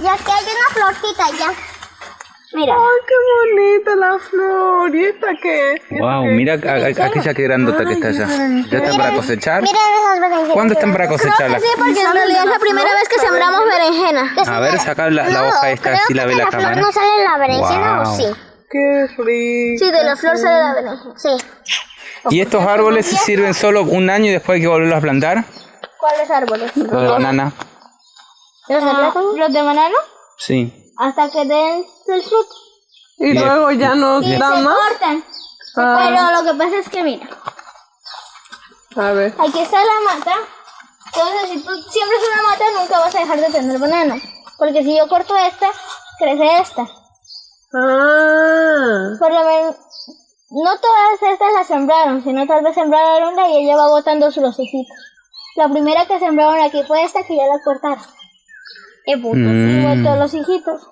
Y aquí hay una florcita ya. Mira. ¡Ay, qué bonita la flor! ¿Y esta qué? Wow, mira aquella que grandota que está allá. ¿Ya está para cosechar? Miren esas berenjenas. ¿Cuándo están para cosecharla? Sí, porque en realidad es la primera vez que sembramos berenjena. A ver, saca la hoja esta, así la ve la cámara. ¿No sale la berenjena o sí? ¡Qué rico! Sí, de la flor sale la berenjena. Sí. ¿Y estos árboles sirven solo un año y después hay que volverlos a plantar? ¿Cuáles árboles? Los de banana. ¿Los de banano? Sí. Hasta que den el fruto. Y luego ya no Y da se más. cortan. Pero lo que pasa es que mira, A ver. aquí está la mata. Entonces si tú siembras una mata nunca vas a dejar de tener banano. Porque si yo corto esta, crece esta. Por lo menos, no todas estas las sembraron, sino tal vez sembraron una y ella va botando los hijitos. La primera que sembraron aquí fue esta que ya la cortaron. Y botó los hijitos.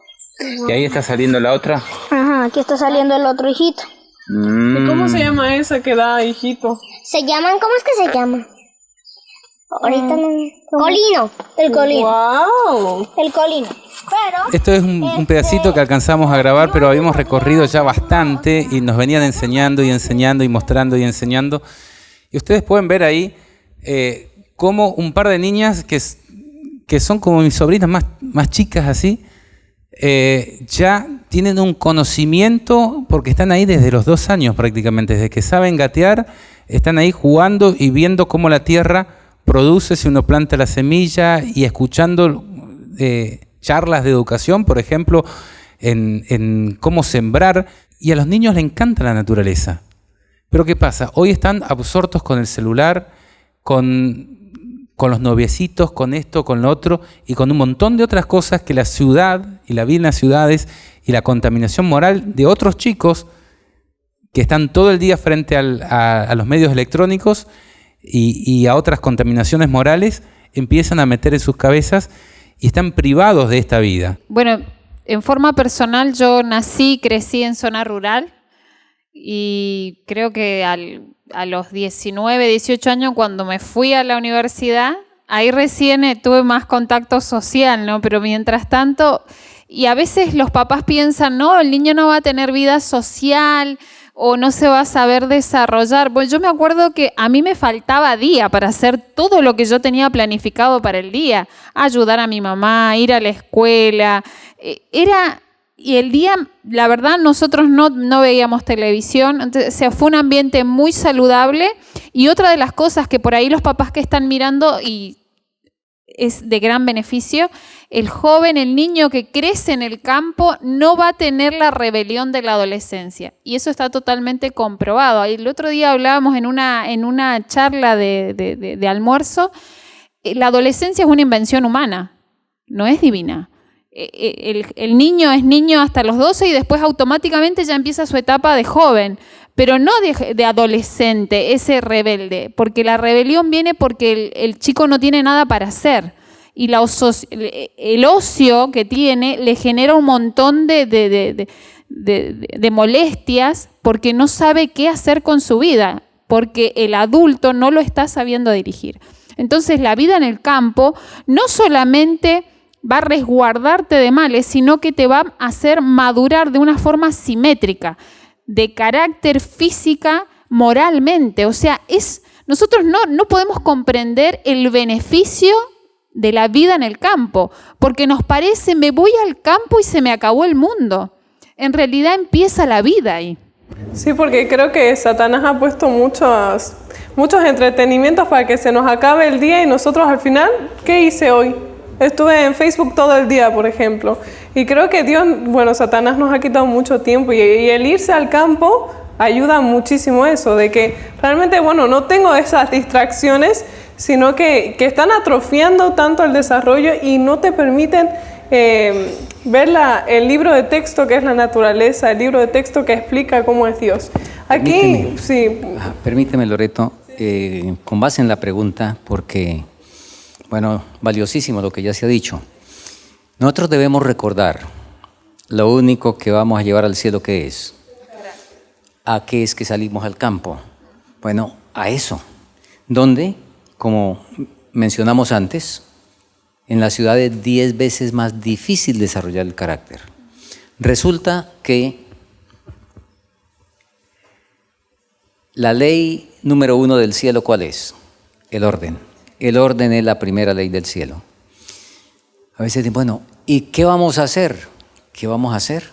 ¿Y ahí está saliendo la otra? Ajá, aquí está saliendo el otro hijito. ¿Y cómo se llama esa que da hijito? Se llaman, ¿cómo es que se llama? Ahorita no. Colino. El colino. ¡Wow! El colino. Pero. Esto es un pedacito que alcanzamos a grabar, pero habíamos recorrido ya bastante y nos venían enseñando y enseñando y mostrando y enseñando. Y ustedes pueden ver ahí cómo un par de niñas que son como mis sobrinas más chicas así, ya tienen un conocimiento porque están ahí desde los 2 años prácticamente, desde que saben gatear, están ahí jugando y viendo cómo la tierra produce si uno planta la semilla y escuchando charlas de educación, por ejemplo, en cómo sembrar. Y a los niños les encanta la naturaleza. Pero ¿qué pasa? Hoy están absortos con el celular, con los noviecitos, con esto, con lo otro, y con un montón de otras cosas que la ciudad y la vida en las ciudades y la contaminación moral de otros chicos que están todo el día frente a los medios electrónicos y a otras contaminaciones morales, empiezan a meter en sus cabezas y están privados de esta vida. Bueno, en forma personal yo nací y crecí en zona rural y creo que a los 19, 18 años cuando me fui a la universidad, ahí recién tuve más contacto social, ¿no? Pero mientras tanto, y a veces los papás piensan, no, el niño no va a tener vida social o no se va a saber desarrollar. Bueno, yo me acuerdo que a mí me faltaba día para hacer todo lo que yo tenía planificado para el día, ayudar a mi mamá, ir a la escuela, y el día, la verdad, nosotros no veíamos televisión, entonces, o sea, fue un ambiente muy saludable. Y otra de las cosas que por ahí los papás que están mirando y es de gran beneficio, el joven, el niño que crece en el campo no va a tener la rebelión de la adolescencia. Y eso está totalmente comprobado. El otro día hablábamos en una charla de almuerzo, la adolescencia es una invención humana, no es divina. El niño es niño hasta los 12 y después automáticamente ya empieza su etapa de joven, pero no de adolescente, ese rebelde, porque la rebelión viene porque el chico no tiene nada para hacer y el ocio que tiene le genera un montón de molestias porque no sabe qué hacer con su vida, porque el adulto no lo está sabiendo dirigir. Entonces la vida en el campo no solamente va a resguardarte de males, sino que te va a hacer madurar de una forma simétrica, de carácter, física, moralmente. O sea, nosotros no podemos comprender el beneficio de la vida en el campo, porque nos parece, me voy al campo y se me acabó el mundo. En realidad empieza la vida ahí. Sí, porque creo que Satanás ha puesto muchos entretenimientos para que se nos acabe el día y nosotros al final, ¿qué hice hoy? Estuve en Facebook todo el día, por ejemplo. Y creo que Satanás nos ha quitado mucho tiempo y el irse al campo ayuda muchísimo eso, de que realmente, no tengo esas distracciones, sino que están atrofiando tanto el desarrollo y no te permiten ver el libro de texto que es la naturaleza, el libro de texto que explica cómo es Dios. Aquí, sí. Permíteme, Loreto, con base en la pregunta, porque... valiosísimo lo que ya se ha dicho. Nosotros debemos recordar lo único que vamos a llevar al cielo, ¿qué es? ¿A qué es que salimos al campo? Bueno, a eso. Donde, como mencionamos antes, en la ciudad es 10 veces más difícil desarrollar el carácter. Resulta que la ley número 1 del cielo, ¿cuál es? El orden. El orden es la primera ley del cielo. A veces dicen, ¿y qué vamos a hacer? ¿Qué vamos a hacer?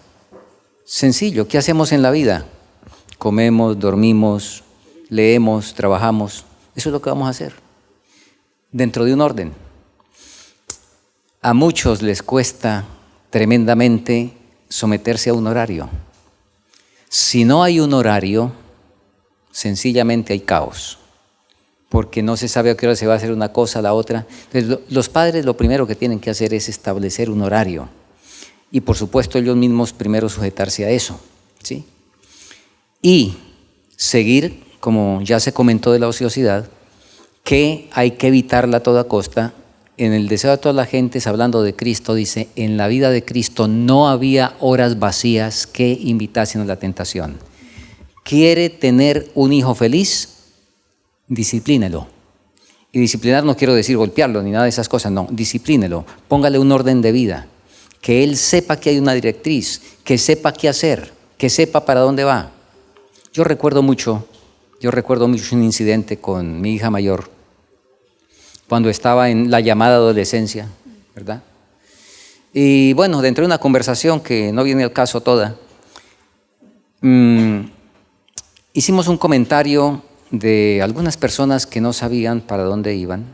Sencillo, ¿qué hacemos en la vida? Comemos, dormimos, leemos, trabajamos. Eso es lo que vamos a hacer. Dentro de un orden. A muchos les cuesta tremendamente someterse a un horario. Si no hay un horario, sencillamente hay caos. Porque no se sabe a qué hora se va a hacer una cosa, la otra. Entonces, los padres lo primero que tienen que hacer es establecer un horario. Y por supuesto ellos mismos primero sujetarse a eso, ¿sí? Y seguir, como ya se comentó de la ociosidad, que hay que evitarla a toda costa. En el deseo de todas las gentes, hablando de Cristo, dice, en la vida de Cristo no había horas vacías que invitasen a la tentación. ¿Quiere tener un hijo feliz? Disciplínelo. Y disciplinar no quiero decir golpearlo ni nada de esas cosas, no, disciplínelo, póngale un orden de vida, que él sepa que hay una directriz, que sepa qué hacer, que sepa para dónde va. Yo recuerdo mucho un incidente con mi hija mayor, cuando estaba en la llamada adolescencia, ¿verdad? Y dentro de una conversación que no viene al caso toda, hicimos un comentario de algunas personas que no sabían para dónde iban,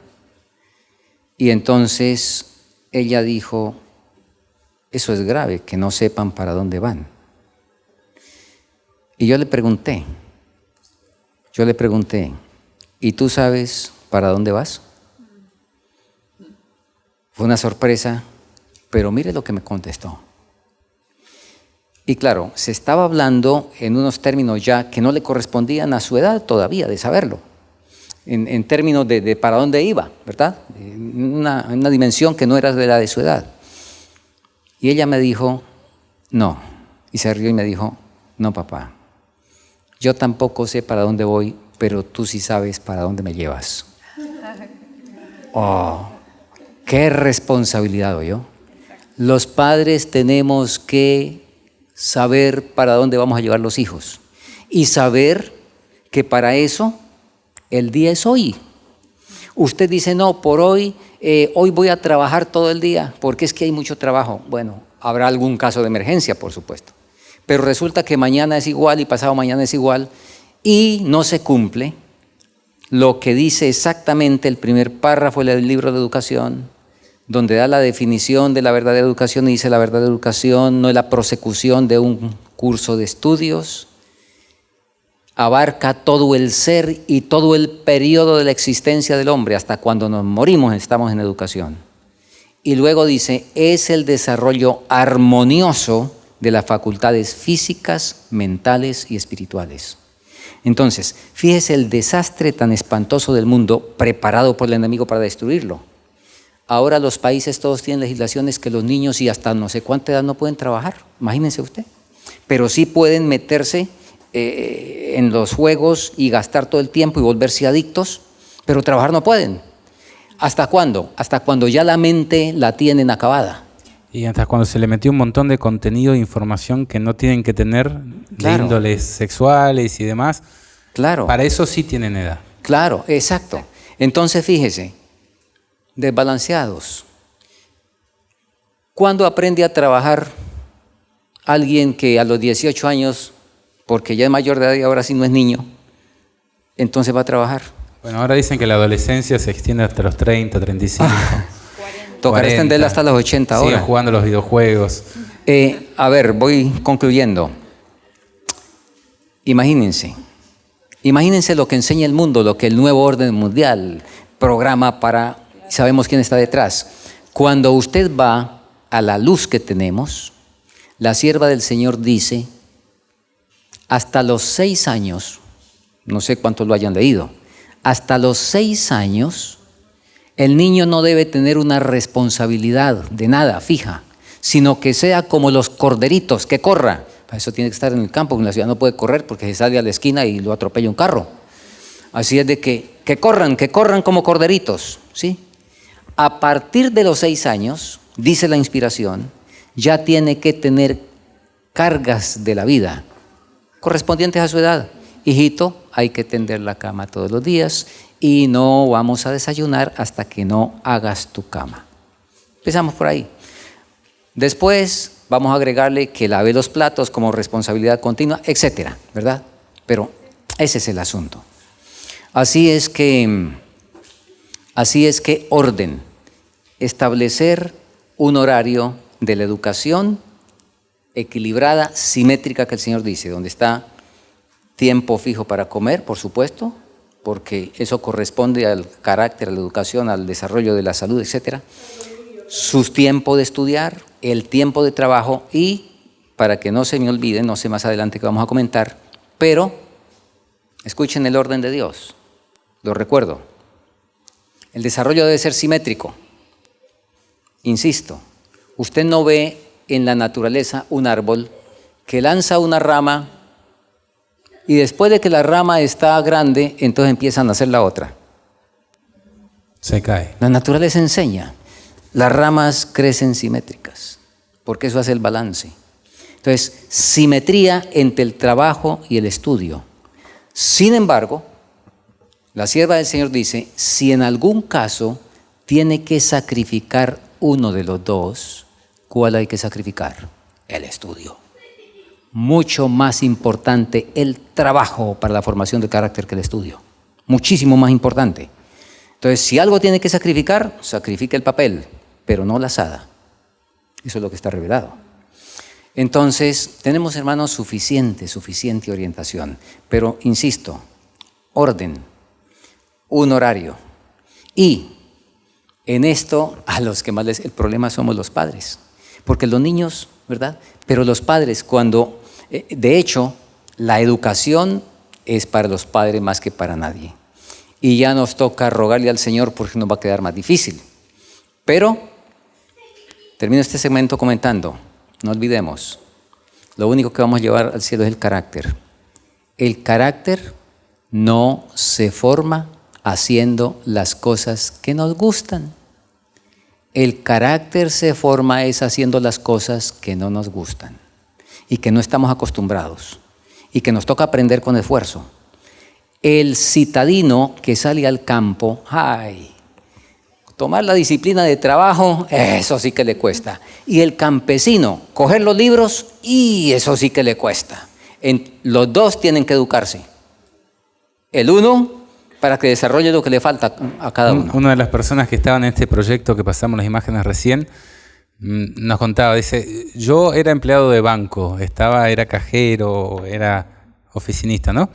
y entonces ella dijo, eso es grave, que no sepan para dónde van. Y yo le pregunté, Yo le pregunté, ¿y tú sabes para dónde vas? Fue una sorpresa, pero mire lo que me contestó. Y claro, se estaba hablando en unos términos ya que no le correspondían a su edad todavía de saberlo, en términos de para dónde iba, ¿verdad? Una dimensión que no era de la de su edad. Y ella me dijo, no, y se rió y me dijo, no papá, yo tampoco sé para dónde voy, pero tú sí sabes para dónde me llevas. Oh, qué responsabilidad, ¿oyó? Los padres tenemos que saber para dónde vamos a llevar los hijos y saber que para eso el día es hoy. Usted dice, no, por hoy, hoy voy a trabajar todo el día porque es que hay mucho trabajo. Bueno, habrá algún caso de emergencia, por supuesto, pero resulta que mañana es igual y pasado mañana es igual y no se cumple lo que dice exactamente el primer párrafo del libro de educación, donde da la definición de la verdadera educación y dice la verdadera educación no es la prosecución de un curso de estudios, abarca todo el ser y todo el periodo de la existencia del hombre, hasta cuando nos morimos estamos en educación. Y luego dice, es el desarrollo armonioso de las facultades físicas, mentales y espirituales. Entonces, fíjese el desastre tan espantoso del mundo preparado por el enemigo para destruirlo. Ahora los países todos tienen legislaciones que los niños y hasta no sé cuánta edad no pueden trabajar, imagínense usted, pero sí pueden meterse en los juegos y gastar todo el tiempo y volverse adictos, pero trabajar no pueden. ¿Hasta cuándo? Hasta cuando ya la mente la tienen acabada. Y hasta cuando se le metió un montón de contenido e información que no tienen que tener, Claro. de índoles sexuales y demás. Claro. Para eso sí tienen edad. Claro, exacto. Entonces fíjese, desbalanceados. ¿Cuándo aprende a trabajar alguien que a los 18 años, porque ya es mayor de edad y ahora sí no es niño, entonces va a trabajar? Bueno, ahora dicen que la adolescencia se extiende hasta los 30, 35. Tocará 40. extenderla hasta los 80 Siguen ahora. jugando los videojuegos. A ver, voy concluyendo. Imagínense lo que enseña el mundo, lo que el nuevo orden mundial programa para, sabemos quién está detrás. Cuando usted va a la luz que tenemos, la sierva del Señor dice, hasta los 6 años, no sé cuántos lo hayan leído, hasta los 6 años, el niño no debe tener una responsabilidad de nada fija, sino que sea como los corderitos, que corra. Para eso tiene que estar en el campo, en la ciudad no puede correr porque se sale a la esquina y lo atropella un carro. Así es de que corran como corderitos, ¿sí? A partir de los 6 años, dice la inspiración, ya tiene que tener cargas de la vida correspondientes a su edad. Hijito, hay que tender la cama todos los días y no vamos a desayunar hasta que no hagas tu cama. Empezamos por ahí. Después vamos a agregarle que lave los platos como responsabilidad continua, etcétera, ¿verdad? Pero ese es el asunto. Así es que orden, establecer un horario de la educación equilibrada, simétrica que el Señor dice, donde está tiempo fijo para comer, por supuesto, porque eso corresponde al carácter, a la educación, al desarrollo de la salud, etcétera. Sus tiempos de estudiar, el tiempo de trabajo y, para que no se me olvide, no sé más adelante que vamos a comentar, pero escuchen el orden de Dios, lo recuerdo. El desarrollo debe ser simétrico. Insisto, usted no ve en la naturaleza un árbol que lanza una rama y después de que la rama está grande, entonces empieza a nacer la otra. Se cae. La naturaleza enseña. Las ramas crecen simétricas, porque eso hace el balance. Entonces, simetría entre el trabajo y el estudio. Sin embargo, la sierva del Señor dice, si en algún caso tiene que sacrificar uno de los dos, ¿cuál hay que sacrificar? El estudio. Mucho más importante el trabajo para la formación de carácter que el estudio. Muchísimo más importante. Entonces, si algo tiene que sacrificar, sacrifica el papel, pero no la asada. Eso es lo que está revelado. Entonces, tenemos, hermanos, suficiente orientación. Pero, insisto, orden, un horario. Y en esto, a los que más el problema somos los padres. Porque los niños, ¿verdad? Pero los padres, cuando, de hecho, la educación es para los padres más que para nadie. Y ya nos toca rogarle al Señor porque nos va a quedar más difícil. Pero, termino este segmento comentando, no olvidemos, lo único que vamos a llevar al cielo es el carácter. El carácter no se forma haciendo las cosas que nos gustan. El carácter se forma es haciendo las cosas que no nos gustan y que no estamos acostumbrados y que nos toca aprender con esfuerzo. El citadino que sale al campo, tomar la disciplina de trabajo, eso sí que le cuesta. Y el campesino, coger los libros, y eso sí que le cuesta. Los dos tienen que educarse. El uno para que desarrolle lo que le falta a cada uno. Una de las personas que estaban en este proyecto que pasamos las imágenes recién, nos contaba, dice, yo era empleado de banco, era cajero, era oficinista, ¿no?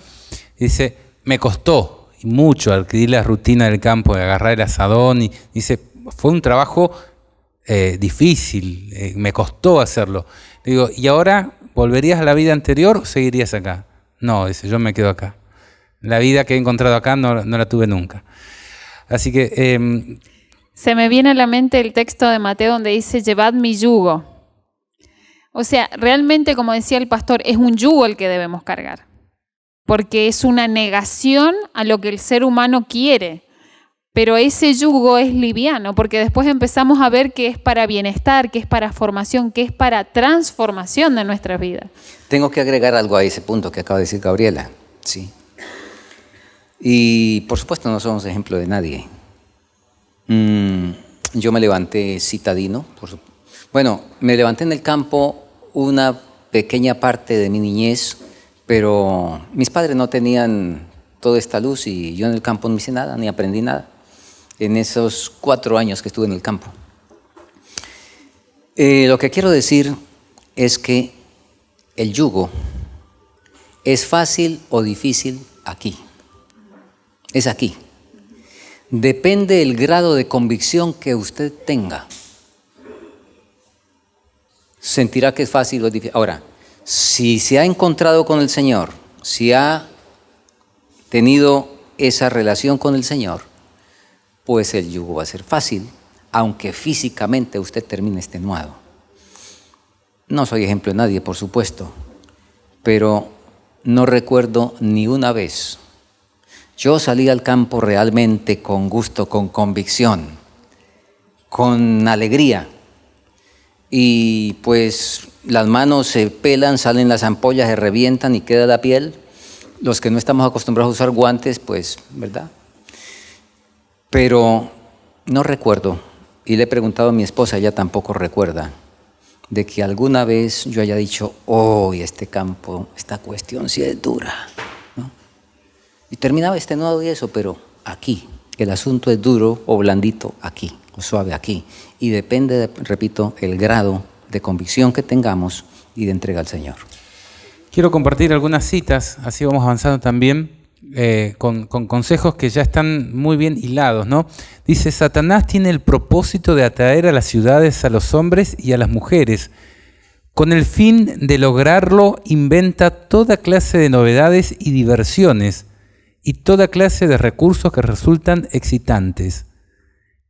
Y dice, me costó mucho adquirir la rutina del campo, de agarrar el asadón, y dice, fue un trabajo difícil, me costó hacerlo. Le digo, ¿y ahora volverías a la vida anterior o seguirías acá? No, dice, yo me quedo acá. La vida que he encontrado acá no la tuve nunca. Así que... Se me viene a la mente el texto de Mateo donde dice, llevad mi yugo. O sea, realmente, como decía el pastor, es un yugo el que debemos cargar. Porque es una negación a lo que el ser humano quiere. Pero ese yugo es liviano, porque después empezamos a ver que es para bienestar, que es para formación, que es para transformación de nuestras vidas. Tengo que agregar algo a ese punto que acaba de decir Gabriela. Sí. Y por supuesto no somos ejemplo de nadie. Yo me levanté citadino. Bueno, me levanté en el campo una pequeña parte de mi niñez, pero mis padres no tenían toda esta luz y yo en el campo no hice nada, ni aprendí nada en esos 4 años que estuve en el campo. Lo que quiero decir es que el yugo es fácil o difícil aquí. Es aquí. Depende del grado de convicción que usted tenga. Sentirá que es fácil o difícil. Ahora, si se ha encontrado con el Señor, si ha tenido esa relación con el Señor, pues el yugo va a ser fácil, aunque físicamente usted termine extenuado. No soy ejemplo de nadie, por supuesto, pero no recuerdo ni una vez. Yo salí al campo realmente con gusto, con convicción, con alegría. Y pues las manos se pelan, salen las ampollas, se revientan y queda la piel. Los que no estamos acostumbrados a usar guantes, pues, ¿verdad? Pero no recuerdo, y le he preguntado a mi esposa, ella tampoco recuerda, de que alguna vez yo haya dicho, este campo, esta cuestión sí es dura. Y terminaba extenuado y eso, pero aquí, el asunto es duro o blandito aquí, o suave aquí. Y depende, repito, el grado de convicción que tengamos y de entrega al Señor. Quiero compartir algunas citas, así vamos avanzando también, con consejos que ya están muy bien hilados, ¿no? Dice, Satanás tiene el propósito de atraer a las ciudades a los hombres y a las mujeres. Con el fin de lograrlo, inventa toda clase de novedades y diversiones, y toda clase de recursos que resultan excitantes.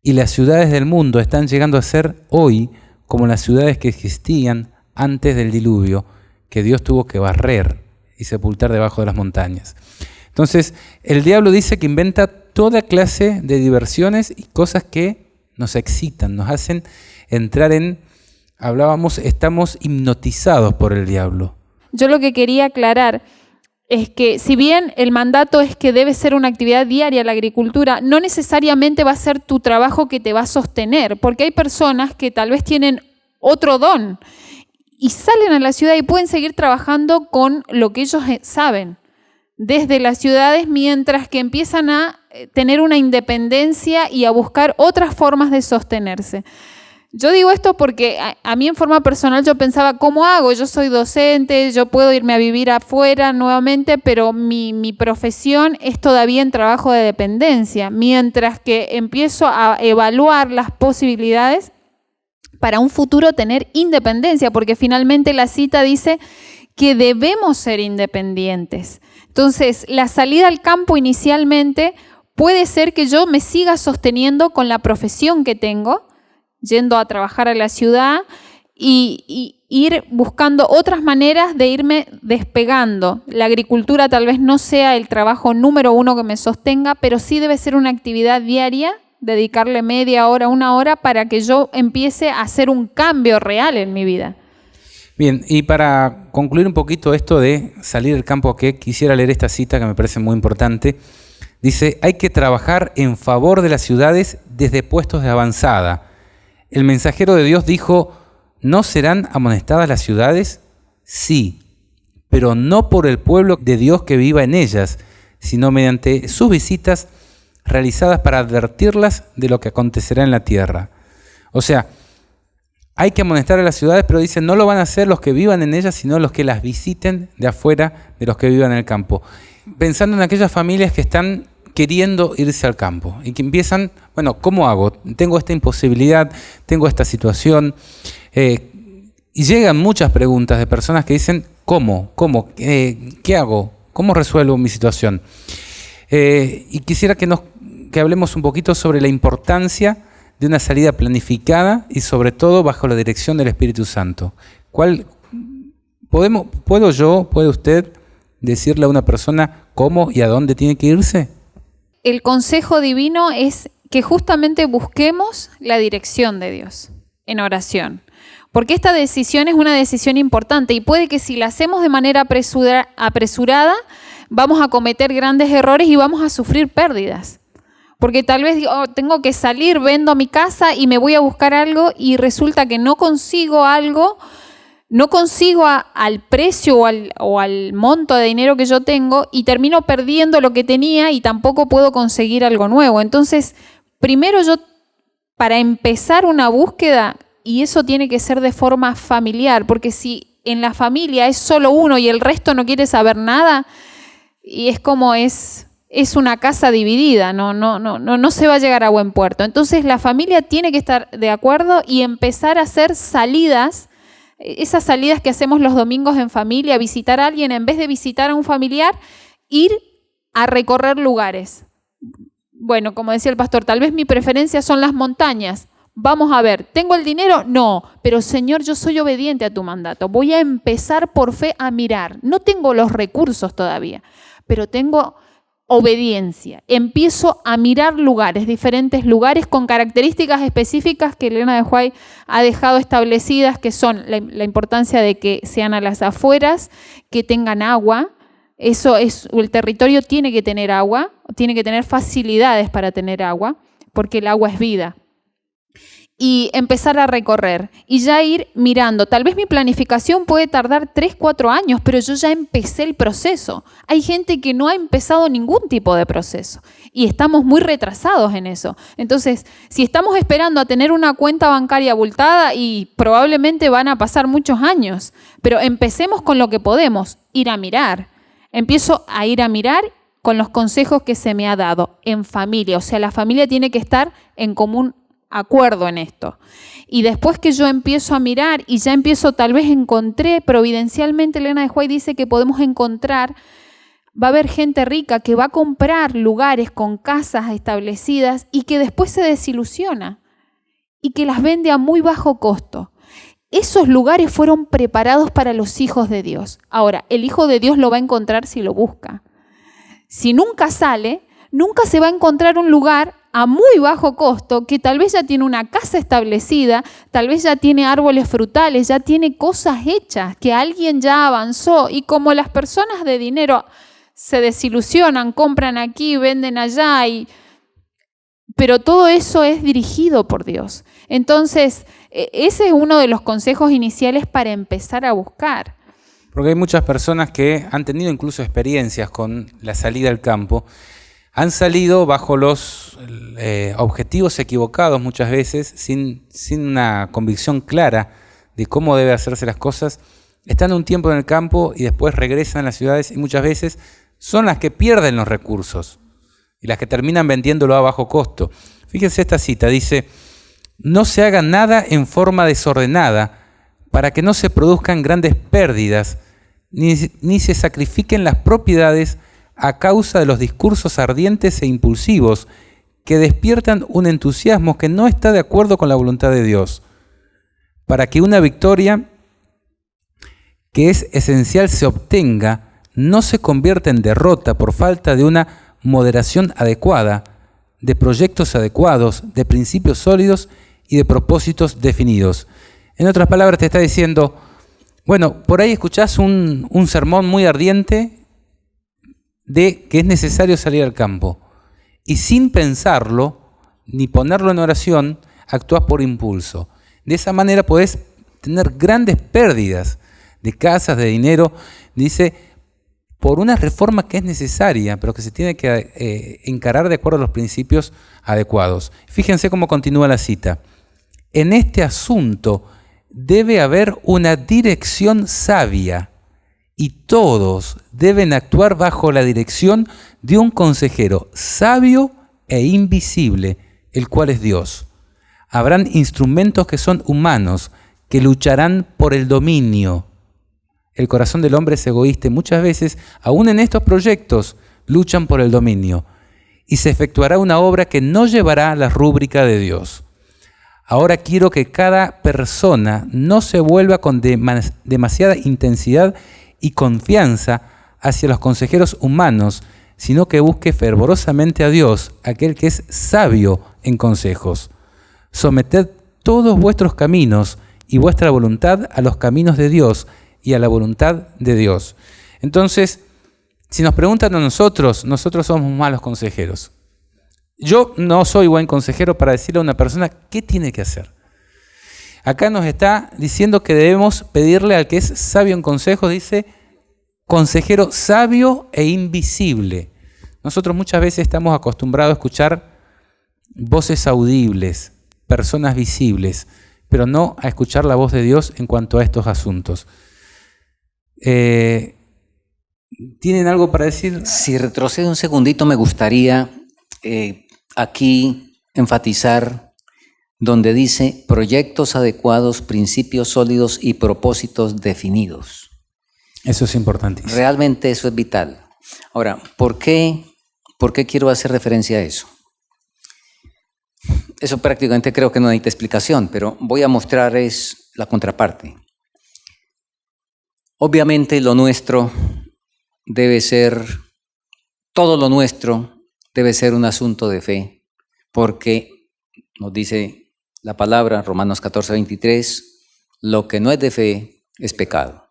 Y las ciudades del mundo están llegando a ser hoy como las ciudades que existían antes del diluvio, que Dios tuvo que barrer y sepultar debajo de las montañas. Entonces, el diablo dice que inventa toda clase de diversiones y cosas que nos excitan, nos hacen entrar estamos hipnotizados por el diablo. Yo lo que quería aclarar es que si bien el mandato es que debe ser una actividad diaria la agricultura, no necesariamente va a ser tu trabajo que te va a sostener, porque hay personas que tal vez tienen otro don y salen a la ciudad y pueden seguir trabajando con lo que ellos saben desde las ciudades, mientras que empiezan a tener una independencia y a buscar otras formas de sostenerse. Yo digo esto porque a mí en forma personal yo pensaba, ¿cómo hago? Yo soy docente, yo puedo irme a vivir afuera nuevamente, pero mi profesión es todavía en trabajo de dependencia, mientras que empiezo a evaluar las posibilidades para un futuro tener independencia, porque finalmente la cita dice que debemos ser independientes. Entonces, la salida al campo inicialmente puede ser que yo me siga sosteniendo con la profesión que tengo, yendo a trabajar a la ciudad y ir buscando otras maneras de irme despegando. La agricultura tal vez no sea el trabajo número uno que me sostenga, pero sí debe ser una actividad diaria, dedicarle media hora, una hora, para que yo empiece a hacer un cambio real en mi vida. Bien, y para concluir un poquito esto de salir del campo, que quisiera leer esta cita que me parece muy importante. Dice, hay que trabajar en favor de las ciudades desde puestos de avanzada. El mensajero de Dios dijo, ¿no serán amonestadas las ciudades? Sí, pero no por el pueblo de Dios que viva en ellas, sino mediante sus visitas realizadas para advertirlas de lo que acontecerá en la tierra. O sea, hay que amonestar a las ciudades, pero dicen, no lo van a hacer los que vivan en ellas, sino los que las visiten de afuera de los que vivan en el campo. Pensando en aquellas familias que están queriendo irse al campo y que empiezan, bueno, ¿cómo hago? Tengo esta imposibilidad, tengo esta situación. Y llegan muchas preguntas de personas que dicen, ¿cómo? ¿Qué hago? ¿Cómo resuelvo mi situación? Y quisiera que hablemos un poquito sobre la importancia de una salida planificada y sobre todo bajo la dirección del Espíritu Santo. ¿Puede usted decirle a una persona cómo y a dónde tiene que irse? El consejo divino es que justamente busquemos la dirección de Dios en oración. Porque esta decisión es una decisión importante y puede que si la hacemos de manera apresurada, vamos a cometer grandes errores y vamos a sufrir pérdidas. Porque tal vez digo, tengo que salir, vendo mi casa y me voy a buscar algo y resulta que no consigo algo, no consigo al precio o al monto de dinero que yo tengo y termino perdiendo lo que tenía y tampoco puedo conseguir algo nuevo. Entonces, primero yo, para empezar una búsqueda, y eso tiene que ser de forma familiar, porque si en la familia es solo uno y el resto no quiere saber nada, y es como es una casa dividida, no se va a llegar a buen puerto. Entonces la familia tiene que estar de acuerdo y empezar a hacer salidas, esas salidas que hacemos los domingos en familia, visitar a alguien, en vez de visitar a un familiar, ir a recorrer lugares. Bueno, como decía el pastor, tal vez mi preferencia son las montañas. Vamos a ver, ¿tengo el dinero? No, pero Señor, yo soy obediente a tu mandato. Voy a empezar por fe a mirar. No tengo los recursos todavía, pero tengo obediencia. Empiezo a mirar lugares, diferentes lugares con características específicas que Elena de White ha dejado establecidas, que son la importancia de que sean a las afueras, que tengan agua. El territorio tiene que tener agua, tiene que tener facilidades para tener agua, porque el agua es vida. Y empezar a recorrer y ya ir mirando. Tal vez mi planificación puede tardar 3, 4 años, pero yo ya empecé el proceso. Hay gente que no ha empezado ningún tipo de proceso y estamos muy retrasados en eso. Entonces, si estamos esperando a tener una cuenta bancaria abultada, y probablemente van a pasar muchos años, pero empecemos con lo que podemos, ir a mirar. Empiezo a ir a mirar con los consejos que se me ha dado en familia. O sea, la familia tiene que estar en común acuerdo en esto. Y después que yo empiezo a mirar y ya empiezo, tal vez encontré providencialmente, Elena de White dice que podemos encontrar, va a haber gente rica que va a comprar lugares con casas establecidas y que después se desilusiona y que las vende a muy bajo costo. Esos lugares fueron preparados para los hijos de Dios. Ahora, el hijo de Dios lo va a encontrar si lo busca. Si nunca sale, nunca se va a encontrar un lugar a muy bajo costo, que tal vez ya tiene una casa establecida, tal vez ya tiene árboles frutales, ya tiene cosas hechas, que alguien ya avanzó. Y como las personas de dinero se desilusionan, compran aquí, venden allá, pero todo eso es dirigido por Dios. Entonces, ese es uno de los consejos iniciales para empezar a buscar. Porque hay muchas personas que han tenido incluso experiencias con la salida al campo, Han salido bajo los objetivos equivocados muchas veces, sin una convicción clara de cómo deben hacerse las cosas. Están un tiempo en el campo y después regresan a las ciudades y muchas veces son las que pierden los recursos y las que terminan vendiéndolo a bajo costo. Fíjense esta cita, dice: no se haga nada en forma desordenada para que no se produzcan grandes pérdidas, ni se sacrifiquen las propiedades a causa de los discursos ardientes e impulsivos que despiertan un entusiasmo que no está de acuerdo con la voluntad de Dios, para que una victoria que es esencial se obtenga, no se convierta en derrota por falta de una moderación adecuada, de proyectos adecuados, de principios sólidos y de propósitos definidos. En otras palabras, te está diciendo, bueno, por ahí escuchás un sermón muy ardiente de que es necesario salir al campo, y sin pensarlo, ni ponerlo en oración, actúas por impulso. De esa manera podés tener grandes pérdidas de casas, de dinero, dice, por una reforma que es necesaria, pero que se tiene que encarar de acuerdo a los principios adecuados. Fíjense cómo continúa la cita. En este asunto debe haber una dirección sabia, y todos deben actuar bajo la dirección de un consejero sabio e invisible, el cual es Dios. Habrán instrumentos que son humanos, que lucharán por el dominio. El corazón del hombre es egoísta y muchas veces, aún en estos proyectos, luchan por el dominio. Y se efectuará una obra que no llevará la rúbrica de Dios. Ahora quiero que cada persona no se vuelva con demasiada intensidad y confianza hacia los consejeros humanos, sino que busque fervorosamente a Dios, aquel que es sabio en consejos. Someted todos vuestros caminos y vuestra voluntad a los caminos de Dios y a la voluntad de Dios. Entonces, si nos preguntan a nosotros somos malos consejeros. Yo no soy buen consejero para decirle a una persona qué tiene que hacer. Acá nos está diciendo que debemos pedirle al que es sabio en consejo, dice, consejero sabio e invisible. Nosotros muchas veces estamos acostumbrados a escuchar voces audibles, personas visibles, pero no a escuchar la voz de Dios en cuanto a estos asuntos. ¿Tienen algo para decir? Si retrocedo un segundito, me gustaría aquí enfatizar donde dice proyectos adecuados, principios sólidos y propósitos definidos. Eso es importantísimo. Realmente eso es vital. Ahora, ¿por qué quiero hacer referencia a eso? Eso prácticamente creo que no necesita explicación, pero voy a mostrar es la contraparte. Obviamente lo nuestro debe ser, todo lo nuestro debe ser un asunto de fe, porque nos dice la palabra, Romanos 14:23, lo que no es de fe es pecado.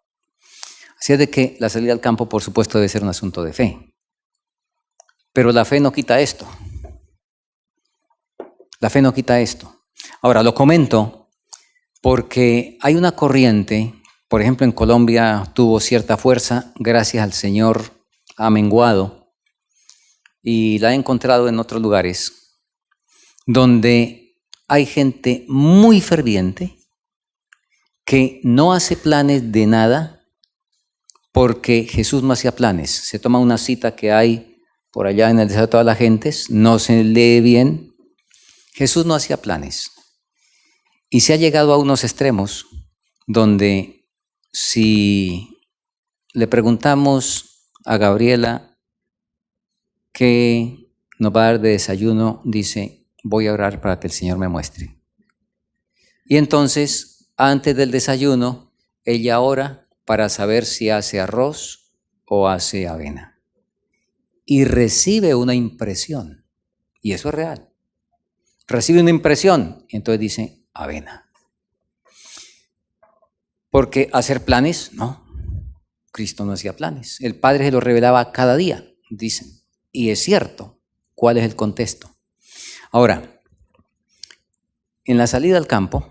Así es de que la salida al campo, por supuesto, debe ser un asunto de fe. Pero la fe no quita esto. La fe no quita esto. Ahora, lo comento porque hay una corriente, por ejemplo, en Colombia tuvo cierta fuerza, gracias al Señor ha menguado, y la he encontrado en otros lugares, donde hay gente muy ferviente que no hace planes de nada porque Jesús no hacía planes. Se toma una cita que hay por allá en el desierto de todas las gentes, no se lee bien. Jesús no hacía planes. Y se ha llegado a unos extremos donde si le preguntamos a Gabriela qué nos va a dar de desayuno, dice, voy a orar para que el Señor me muestre. Y entonces, antes del desayuno, ella ora para saber si hace arroz o hace avena. Y recibe una impresión. Y eso es real. Recibe una impresión. Y entonces dice, avena. Porque hacer planes, no. Cristo no hacía planes. El Padre se lo revelaba cada día, dicen. Y es cierto. ¿Cuál es el contexto? Ahora, en la salida al campo,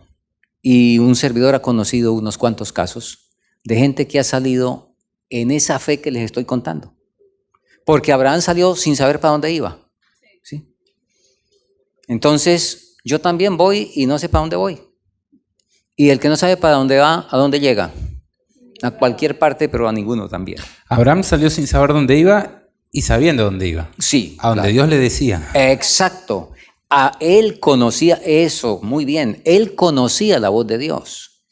y un servidor ha conocido unos cuantos casos de gente que ha salido en esa fe que les estoy contando. Porque Abraham salió sin saber para dónde iba. ¿Sí? Entonces, yo también voy y no sé para dónde voy. Y el que no sabe para dónde va, ¿a dónde llega? A cualquier parte, pero a ninguno también. Abraham salió sin saber dónde iba y sabiendo dónde iba. Sí. A donde claro. Dios le decía. Exacto. A él conocía eso, muy bien. Él conocía la voz de Dios.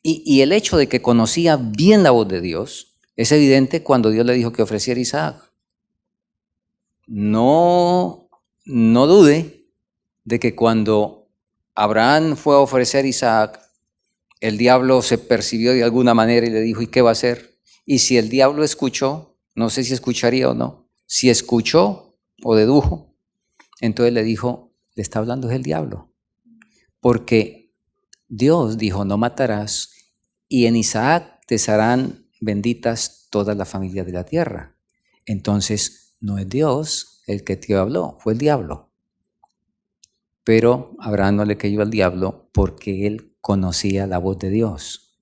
Y el hecho de que conocía bien la voz de Dios es evidente cuando Dios le dijo que ofreciera a Isaac. No dude de que cuando Abraham fue a ofrecer a Isaac, el diablo se percibió de alguna manera y le dijo, ¿y qué va a hacer? Y si el diablo escuchó, no sé si escucharía o no, si escuchó o dedujo, entonces le dijo, le está hablando es el diablo. Porque Dios dijo, no matarás, y en Isaac te serán benditas todas las familias de la tierra. Entonces, no es Dios el que te habló, fue el diablo. Pero Abraham no le creyó al diablo porque él conocía la voz de Dios.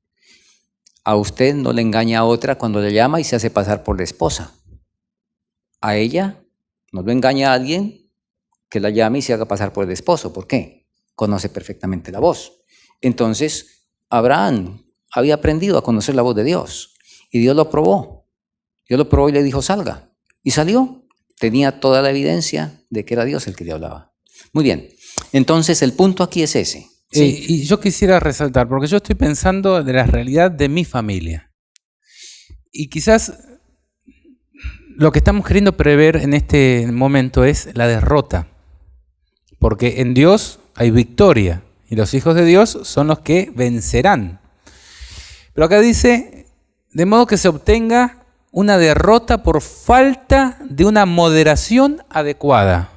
A usted no le engaña a otra cuando le llama y se hace pasar por la esposa. A ella no lo engaña a alguien que la llame y se haga pasar por el esposo. ¿Por qué? Conoce perfectamente la voz. Entonces, Abraham había aprendido a conocer la voz de Dios y Dios lo probó. Dios lo probó y le dijo, salga. Y salió. Tenía toda la evidencia de que era Dios el que le hablaba. Muy bien. Entonces, el punto aquí es ese. Sí. Y yo quisiera resaltar, porque yo estoy pensando de la realidad de mi familia. Y quizás lo que estamos queriendo prever en este momento es la derrota. Porque en Dios hay victoria y los hijos de Dios son los que vencerán. Pero acá dice, de modo que se obtenga una derrota por falta de una moderación adecuada.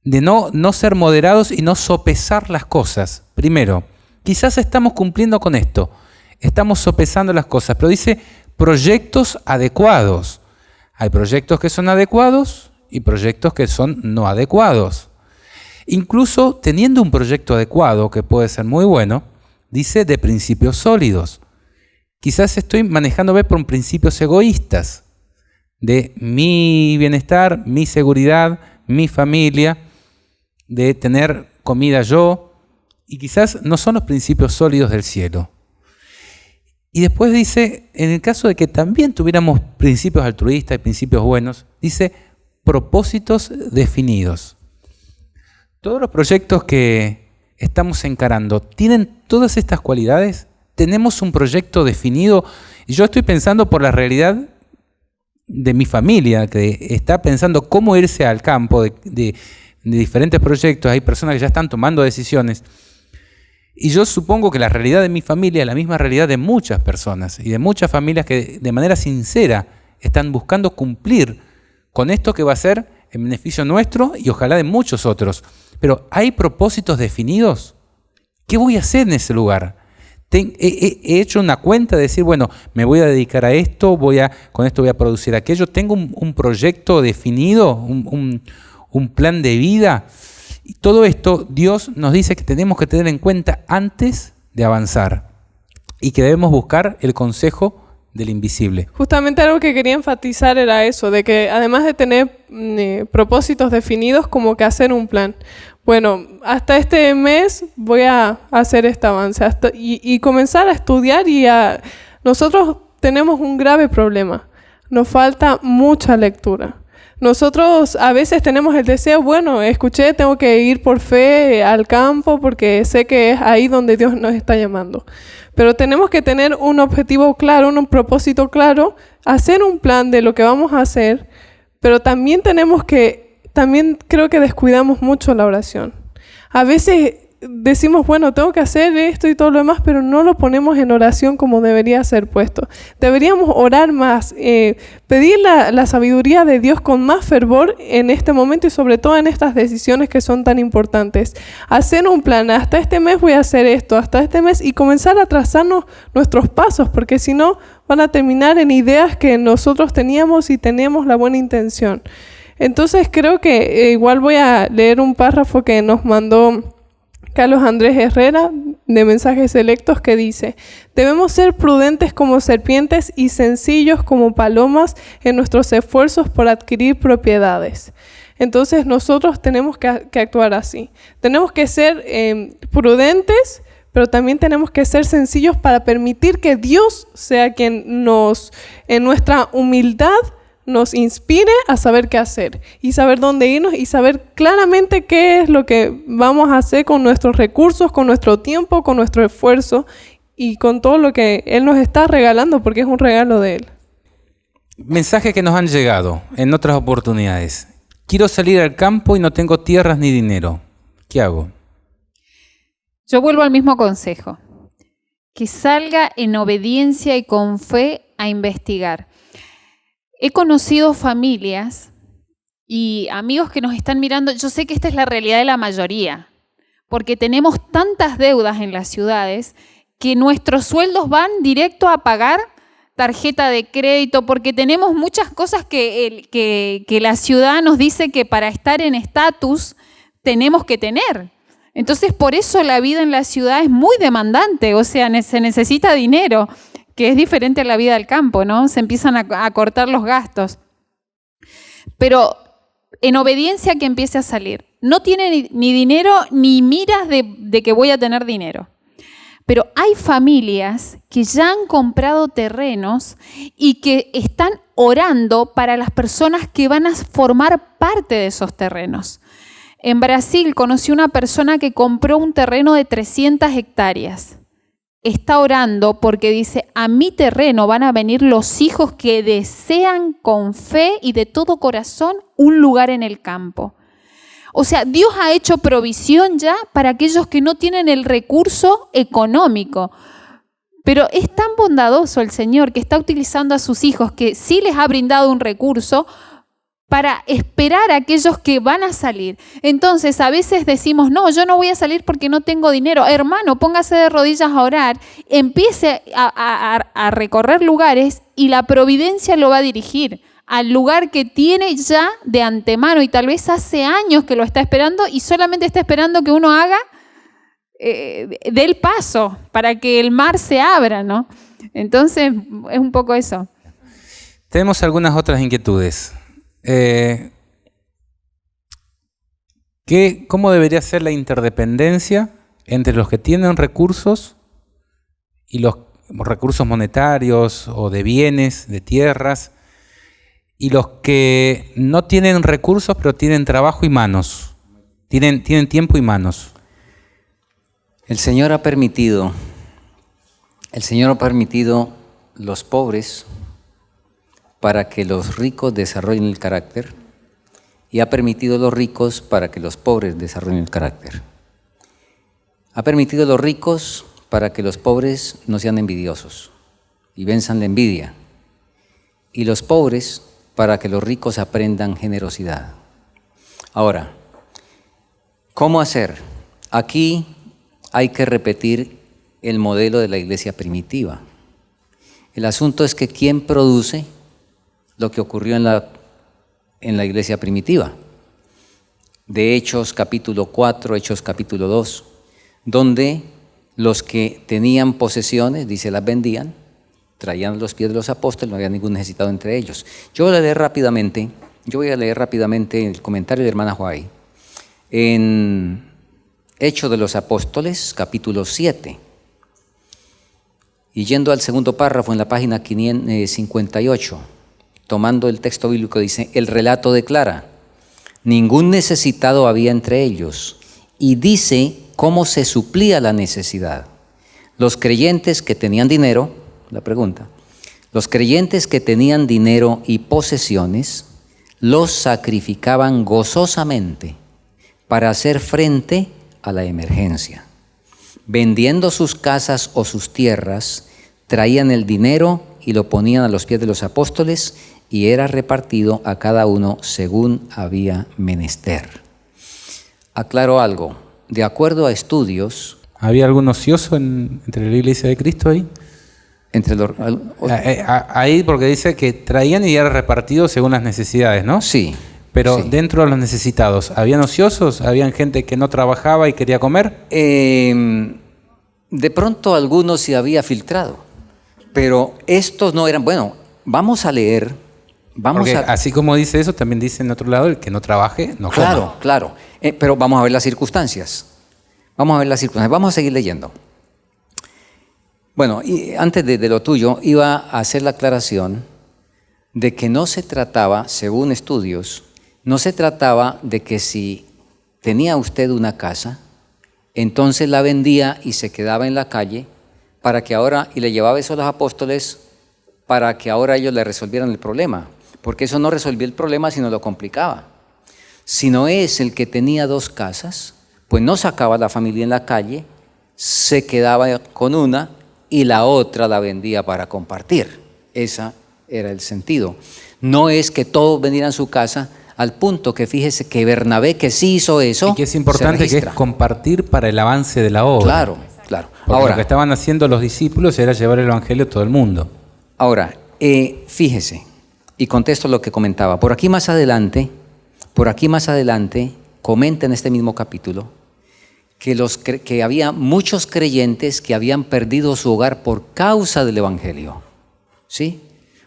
De no ser moderados y no sopesar las cosas. Primero, quizás estamos cumpliendo con esto, estamos sopesando las cosas, pero dice proyectos adecuados. Hay proyectos que son adecuados y proyectos que son no adecuados. Incluso teniendo un proyecto adecuado, que puede ser muy bueno, dice de principios sólidos. Quizás estoy manejándome por principios egoístas, de mi bienestar, mi seguridad, mi familia, de tener comida yo, y quizás no son los principios sólidos del cielo. Y después dice, en el caso de que también tuviéramos principios altruistas y principios buenos, dice propósitos definidos. Todos los proyectos que estamos encarando, ¿tienen todas estas cualidades? ¿Tenemos un proyecto definido? Y yo estoy pensando por la realidad de mi familia, que está pensando cómo irse al campo de diferentes proyectos. Hay personas que ya están tomando decisiones. Y yo supongo que la realidad de mi familia es la misma realidad de muchas personas y de muchas familias que de manera sincera están buscando cumplir con esto que va a ser en beneficio nuestro y ojalá de muchos otros. Pero ¿hay propósitos definidos? ¿Qué voy a hacer en ese lugar? He hecho una cuenta de decir, bueno, me voy a dedicar a esto, con esto voy a producir aquello. ¿Tengo un proyecto definido, un plan de vida? Y todo esto Dios nos dice que tenemos que tener en cuenta antes de avanzar y que debemos buscar el consejo del invisible. Justamente algo que quería enfatizar era eso, de que además de tener propósitos definidos, como que hacer un plan. Bueno, hasta este mes voy a hacer este avance y comenzar a estudiar nosotros tenemos un grave problema. Nos falta mucha lectura. Nosotros a veces tenemos el deseo, bueno, escuché, tengo que ir por fe al campo porque sé que es ahí donde Dios nos está llamando. Pero tenemos que tener un objetivo claro, un propósito claro, hacer un plan de lo que vamos a hacer, pero también creo que descuidamos mucho la oración. A veces decimos, bueno, tengo que hacer esto y todo lo demás, pero no lo ponemos en oración como debería ser puesto. Deberíamos orar más, pedir la sabiduría de Dios con más fervor en este momento y sobre todo en estas decisiones que son tan importantes. Hacer un plan, hasta este mes voy a hacer esto, hasta este mes, y comenzar a trazarnos nuestros pasos, porque si no van a terminar en ideas que nosotros teníamos y teníamos la buena intención. Entonces creo que igual voy a leer un párrafo que nos mandó Carlos Andrés Herrera, de Mensajes Selectos, que dice: debemos ser prudentes como serpientes y sencillos como palomas en nuestros esfuerzos por adquirir propiedades. Entonces nosotros tenemos que actuar así. Tenemos que ser prudentes, pero también tenemos que ser sencillos para permitir que Dios sea quien en nuestra humildad, nos inspire a saber qué hacer y saber dónde irnos y saber claramente qué es lo que vamos a hacer con nuestros recursos, con nuestro tiempo, con nuestro esfuerzo y con todo lo que Él nos está regalando, porque es un regalo de Él. Mensajes que nos han llegado en otras oportunidades. Quiero salir al campo y no tengo tierras ni dinero. ¿Qué hago? Yo vuelvo al mismo consejo. Que salga en obediencia y con fe a investigar. He conocido familias y amigos que nos están mirando. Yo sé que esta es la realidad de la mayoría, porque tenemos tantas deudas en las ciudades que nuestros sueldos van directo a pagar tarjeta de crédito, porque tenemos muchas cosas que la ciudad nos dice que para estar en estatus tenemos que tener. Entonces, por eso la vida en la ciudad es muy demandante, o sea, se necesita dinero, que es diferente a la vida del campo, ¿no? Se empiezan a cortar los gastos. Pero en obediencia que empiece a salir. No tiene ni dinero ni miras de que voy a tener dinero. Pero hay familias que ya han comprado terrenos y que están orando para las personas que van a formar parte de esos terrenos. En Brasil conocí una persona que compró un terreno de 300 hectáreas. Está orando porque dice: a mi terreno van a venir los hijos que desean con fe y de todo corazón un lugar en el campo. O sea, Dios ha hecho provisión ya para aquellos que no tienen el recurso económico. Pero es tan bondadoso el Señor que está utilizando a sus hijos, que sí les ha brindado un recurso, para esperar a aquellos que van a salir. Entonces, a veces decimos: no, yo no voy a salir porque no tengo dinero. Hermano, póngase de rodillas a orar, empiece a recorrer lugares y la providencia lo va a dirigir al lugar que tiene ya de antemano y tal vez hace años que lo está esperando y solamente está esperando que uno haga del paso para que el mar se abra, ¿no? Entonces, es un poco eso. Tenemos algunas otras inquietudes. ¿Cómo debería ser la interdependencia entre los que tienen recursos y los recursos monetarios o de bienes, de tierras, y los que no tienen recursos pero tienen trabajo y manos, tienen tiempo y manos? El Señor ha permitido los pobres para que los ricos desarrollen el carácter, y ha permitido los ricos para que los pobres desarrollen el carácter. Ha permitido los ricos para que los pobres no sean envidiosos y venzan la envidia, y los pobres para que los ricos aprendan generosidad. Ahora, ¿cómo hacer? Aquí hay que repetir el modelo de la iglesia primitiva. El asunto es que ¿quién produce lo que ocurrió en la iglesia primitiva? De Hechos capítulo 4, Hechos capítulo 2, donde los que tenían posesiones, dice, las vendían, traían los pies de los apóstoles, no había ningún necesitado entre ellos. Yo voy a leer rápidamente el comentario de hermana Huay en Hechos de los Apóstoles, capítulo 7. Y yendo al segundo párrafo en la página 558, tomando el texto bíblico, dice: el relato declara: ningún necesitado había entre ellos, y dice cómo se suplía la necesidad. Los creyentes que tenían dinero, la pregunta, los creyentes que tenían dinero y posesiones, los sacrificaban gozosamente para hacer frente a la emergencia. Vendiendo sus casas o sus tierras, traían el dinero y lo ponían a los pies de los apóstoles, y era repartido a cada uno según había menester. Aclaro algo, de acuerdo a estudios... ¿Había algún ocioso entre la iglesia de Cristo ahí? Ahí porque dice que traían y era repartido según las necesidades, ¿no? Sí, Pero Sí. dentro de los necesitados, ¿habían ociosos? ¿Habían gente que no trabajaba y quería comer? De pronto algunos se había filtrado, pero estos no eran, bueno, vamos a leer, Porque así como dice eso, también dice en otro lado, el que no trabaje, no coma. Claro, claro, pero vamos a ver las circunstancias, vamos a seguir leyendo. Bueno, y antes de lo tuyo, iba a hacer la aclaración de que no se trataba, según estudios, no se trataba de que si tenía usted una casa, entonces la vendía y se quedaba en la calle para que ahora, y le llevaba eso a los apóstoles, para que ahora ellos le resolvieran el problema, porque eso no resolvía el problema, sino lo complicaba. Si no es el que tenía 2 casas, pues no sacaba a la familia en la calle, se quedaba con una y la otra la vendía para compartir. Ese era el sentido. No es que todos vendieran su casa, al punto que fíjese que Bernabé, que sí hizo eso, Y que es importante se que es registra. compartir para el avance de la obra. Claro, claro. Porque lo que estaban haciendo los discípulos era llevar el evangelio a todo el mundo. Ahora, fíjese, y contesto lo que comentaba. Por aquí más adelante, comenta en este mismo capítulo que había muchos creyentes que habían perdido su hogar por causa del evangelio. ¿Sí?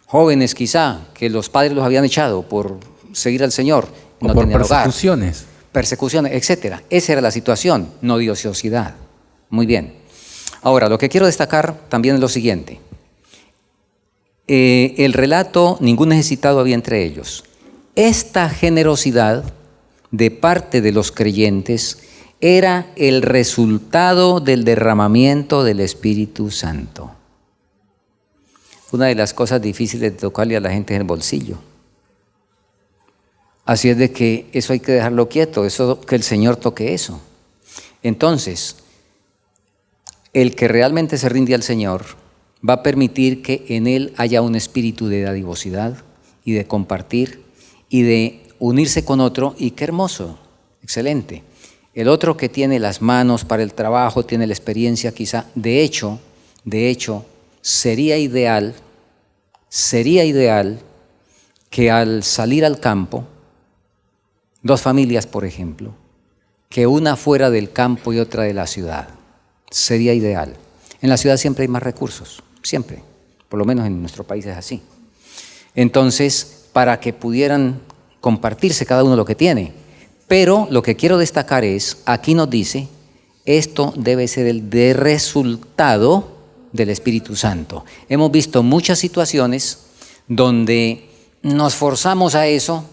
Jóvenes quizá, que los padres los habían echado por seguir al Señor, O no por tenían hogar. persecuciones. Etcétera. Esa era la situación, no de ociosidad. Muy bien. Ahora, lo que quiero destacar también es lo siguiente. El relato, ningún necesitado había entre ellos. Esta generosidad de parte de los creyentes era el resultado del derramamiento del Espíritu Santo. Una de las cosas difíciles de tocarle a la gente es el bolsillo. Así es de que eso hay que dejarlo quieto, eso, que el Señor toque eso. Entonces, el que realmente se rinde al Señor va a permitir que en él haya un espíritu de dadivosidad y de compartir y de unirse con otro, y qué hermoso, excelente. El otro que tiene las manos para el trabajo, tiene la experiencia quizá, de hecho, sería ideal que al salir al campo, 2 familias, por ejemplo, que una fuera del campo y otra de la ciudad, sería ideal. En la ciudad siempre hay más recursos, siempre, por lo menos en nuestro país es así. Entonces, para que pudieran compartirse cada uno lo que tiene. Pero lo que quiero destacar es, aquí nos dice, esto debe ser el de resultado del Espíritu Santo. Hemos visto muchas situaciones donde nos forzamos a eso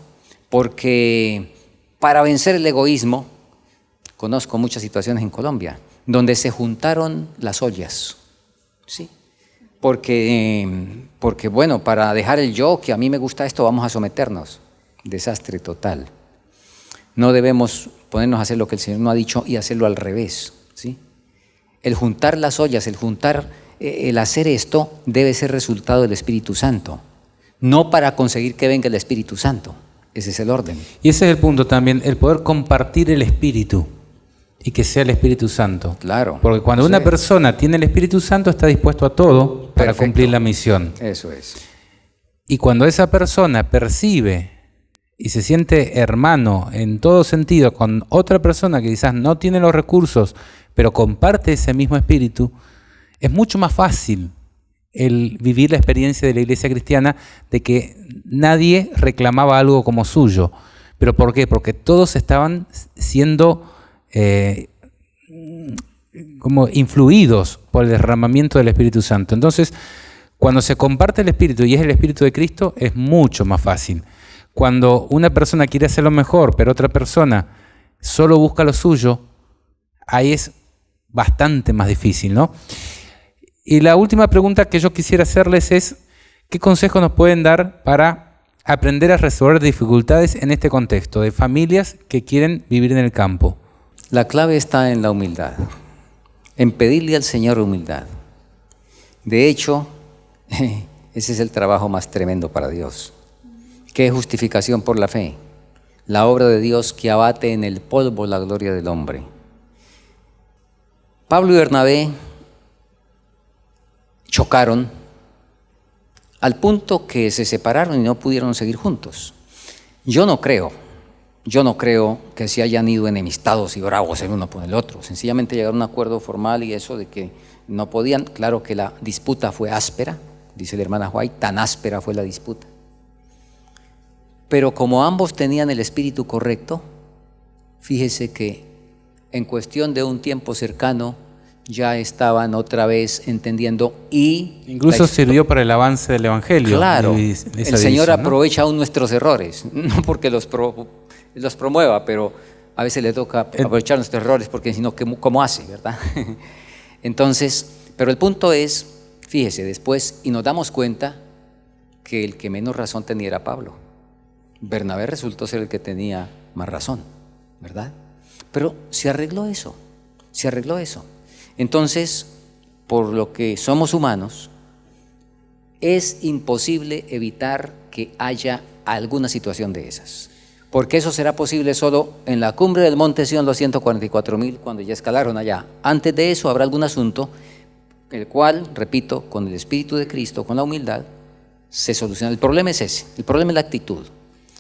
porque para vencer el egoísmo, conozco muchas situaciones en Colombia, donde se juntaron las ollas, ¿sí? Porque bueno, para dejar el yo, que a mí me gusta esto, vamos a someternos. Desastre total. No debemos ponernos a hacer lo que el Señor no ha dicho y hacerlo al revés, ¿sí? El juntar las ollas, el hacer esto debe ser resultado del Espíritu Santo, no para conseguir que venga el Espíritu Santo. Ese es el orden. Y ese es el punto también, el poder compartir el Espíritu y que sea el Espíritu Santo. Claro. Porque cuando una persona tiene el Espíritu Santo está dispuesto a todo para Perfecto. cumplir la misión. Eso es. Y cuando esa persona percibe y se siente hermano en todo sentido con otra persona que quizás no tiene los recursos, pero comparte ese mismo espíritu, es mucho más fácil el vivir la experiencia de la iglesia cristiana de que nadie reclamaba algo como suyo. ¿Pero por qué? Porque todos estaban siendo como influidos por el derramamiento del Espíritu Santo. Entonces, cuando se comparte el Espíritu y es el Espíritu de Cristo, es mucho más fácil. Cuando una persona quiere hacerlo mejor, pero otra persona solo busca lo suyo, ahí es bastante más difícil, ¿no? Y la última pregunta que yo quisiera hacerles es, ¿qué consejos nos pueden dar para aprender a resolver dificultades en este contexto de familias que quieren vivir en el campo? La clave está en la humildad, en pedirle al Señor humildad. De hecho, ese es el trabajo más tremendo para Dios. ¿Qué es justificación por la fe? La obra de Dios que abate en el polvo la gloria del hombre. Pablo y Bernabé chocaron al punto que se separaron y no pudieron seguir juntos. Yo no creo yo no creo que se hayan ido enemistados y bravos el uno por el otro. Sencillamente llegaron a un acuerdo formal y eso de que no podían. Claro que la disputa fue áspera, dice la hermana White, tan áspera fue la disputa. Pero como ambos tenían el espíritu correcto, fíjese que en cuestión de un tiempo cercano ya estaban otra vez entendiendo y... Incluso sirvió para el avance del Evangelio. Claro, el Señor aprovecha aún nuestros errores, no porque los promueva, pero a veces le toca aprovechar nuestros errores porque si no, ¿cómo hace, verdad? Entonces, pero el punto es, fíjese, después, y nos damos cuenta que el que menos razón tenía era Pablo. Bernabé resultó ser el que tenía más razón, ¿verdad? Pero se arregló eso. Entonces, por lo que somos humanos, es imposible evitar que haya alguna situación de esas. Porque eso será posible solo en la cumbre del Monte Sión, los 144,000, cuando ya escalaron allá. Antes de eso habrá algún asunto, el cual, repito, con el Espíritu de Cristo, con la humildad, se soluciona. El problema es ese, el problema es la actitud.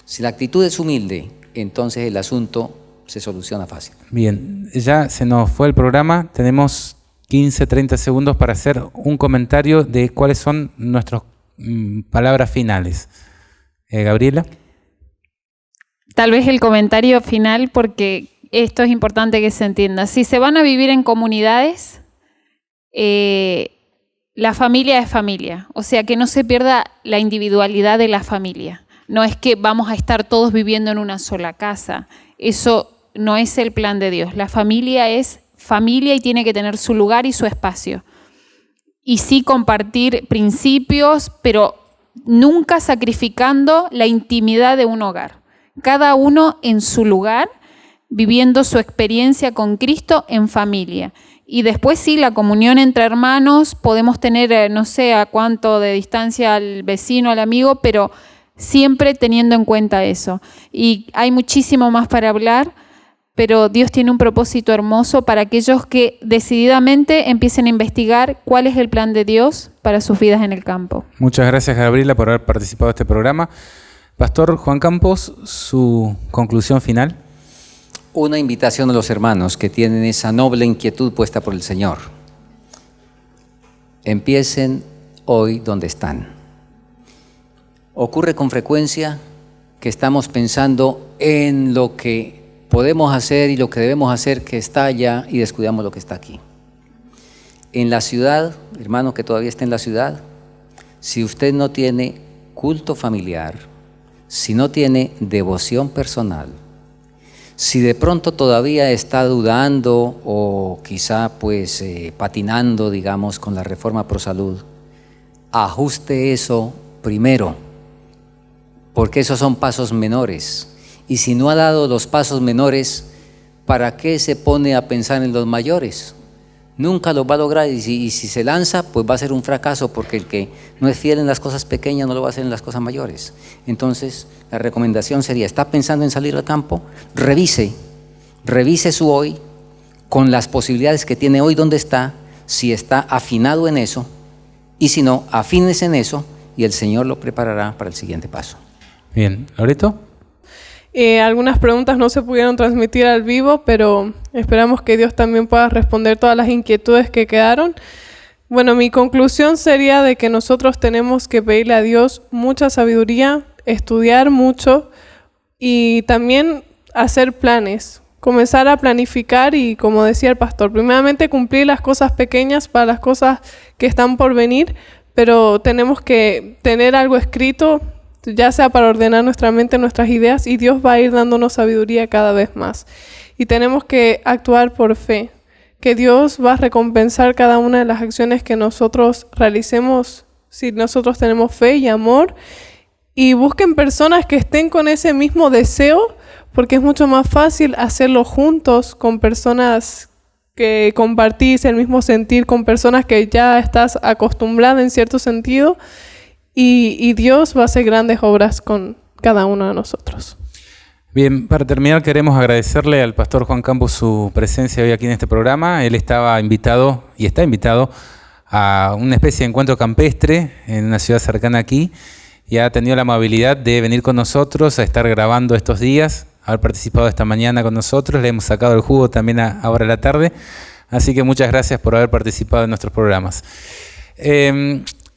Si la actitud es humilde, entonces el asunto se soluciona fácil. Bien, ya se nos fue el programa, tenemos 15, 30 segundos para hacer un comentario de cuáles son nuestras palabras finales. Gabriela. Tal vez el comentario final, porque esto es importante que se entienda. Si se van a vivir en comunidades, la familia es familia, o sea que no se pierda la individualidad de la familia. No es que vamos a estar todos viviendo en una sola casa. Eso no es el plan de Dios. La familia es familia y tiene que tener su lugar y su espacio. Y sí compartir principios, pero nunca sacrificando la intimidad de un hogar. Cada uno en su lugar, viviendo su experiencia con Cristo en familia. Y después sí, la comunión entre hermanos, podemos tener no sé a cuánto de distancia al vecino, al amigo, pero siempre teniendo en cuenta eso. Y hay muchísimo más para hablar, pero Dios tiene un propósito hermoso para aquellos que decididamente empiecen a investigar cuál es el plan de Dios para sus vidas en el campo. Muchas gracias, Gabriela, por haber participado de este programa. Pastor Juan Campos, su conclusión final. Una invitación a los hermanos que tienen esa noble inquietud puesta por el Señor. Empiecen hoy donde están. Ocurre con frecuencia que estamos pensando en lo que podemos hacer y lo que debemos hacer que está allá y descuidamos lo que está aquí. En la ciudad, hermano que todavía está en la ciudad, si usted no tiene culto familiar, si no tiene devoción personal, si de pronto todavía está dudando o quizá pues patinando, digamos, con la reforma pro salud, ajuste eso primero, porque esos son pasos menores. Y si no ha dado los pasos menores, ¿para qué se pone a pensar en los mayores? Nunca los va a lograr y si se lanza, pues va a ser un fracaso, porque el que no es fiel en las cosas pequeñas no lo va a hacer en las cosas mayores. Entonces, la recomendación sería, ¿está pensando en salir al campo? Revise su hoy con las posibilidades que tiene hoy donde está, si está afinado en eso, y si no, afínese en eso y el Señor lo preparará para el siguiente paso. Bien, ¿Loreto? Algunas preguntas no se pudieron transmitir al vivo, pero esperamos que Dios también pueda responder todas las inquietudes que quedaron. Bueno, mi conclusión sería de que nosotros tenemos que pedirle a Dios mucha sabiduría, estudiar mucho y también hacer planes, comenzar a planificar y, como decía el pastor, primeramente cumplir las cosas pequeñas para las cosas que están por venir, pero tenemos que tener algo escrito, ya sea para ordenar nuestra mente, nuestras ideas, y Dios va a ir dándonos sabiduría cada vez más. Y tenemos que actuar por fe, que Dios va a recompensar cada una de las acciones que nosotros realicemos si nosotros tenemos fe y amor. Y busquen personas que estén con ese mismo deseo, porque es mucho más fácil hacerlo juntos con personas que compartís el mismo sentir, con personas que ya estás acostumbrada en cierto sentido. Y Dios va a hacer grandes obras con cada uno de nosotros. Bien, para terminar queremos agradecerle al pastor Juan Campos su presencia hoy aquí en este programa. Él estaba invitado y está invitado a una especie de encuentro campestre en una ciudad cercana aquí y ha tenido la amabilidad de venir con nosotros a estar grabando estos días. haber participado esta mañana con nosotros. Le hemos sacado el jugo también ahora a la tarde. Así que muchas gracias por haber participado en nuestros programas.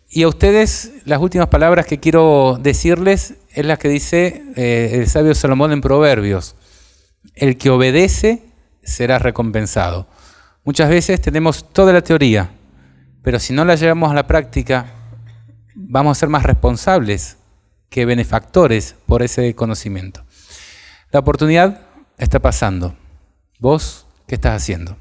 Y a ustedes, las últimas palabras que quiero decirles es las que dice el sabio Salomón en Proverbios. El que obedece será recompensado. Muchas veces tenemos toda la teoría, pero si no la llevamos a la práctica, vamos a ser más responsables que benefactores por ese conocimiento. La oportunidad está pasando. ¿Vos qué estás haciendo?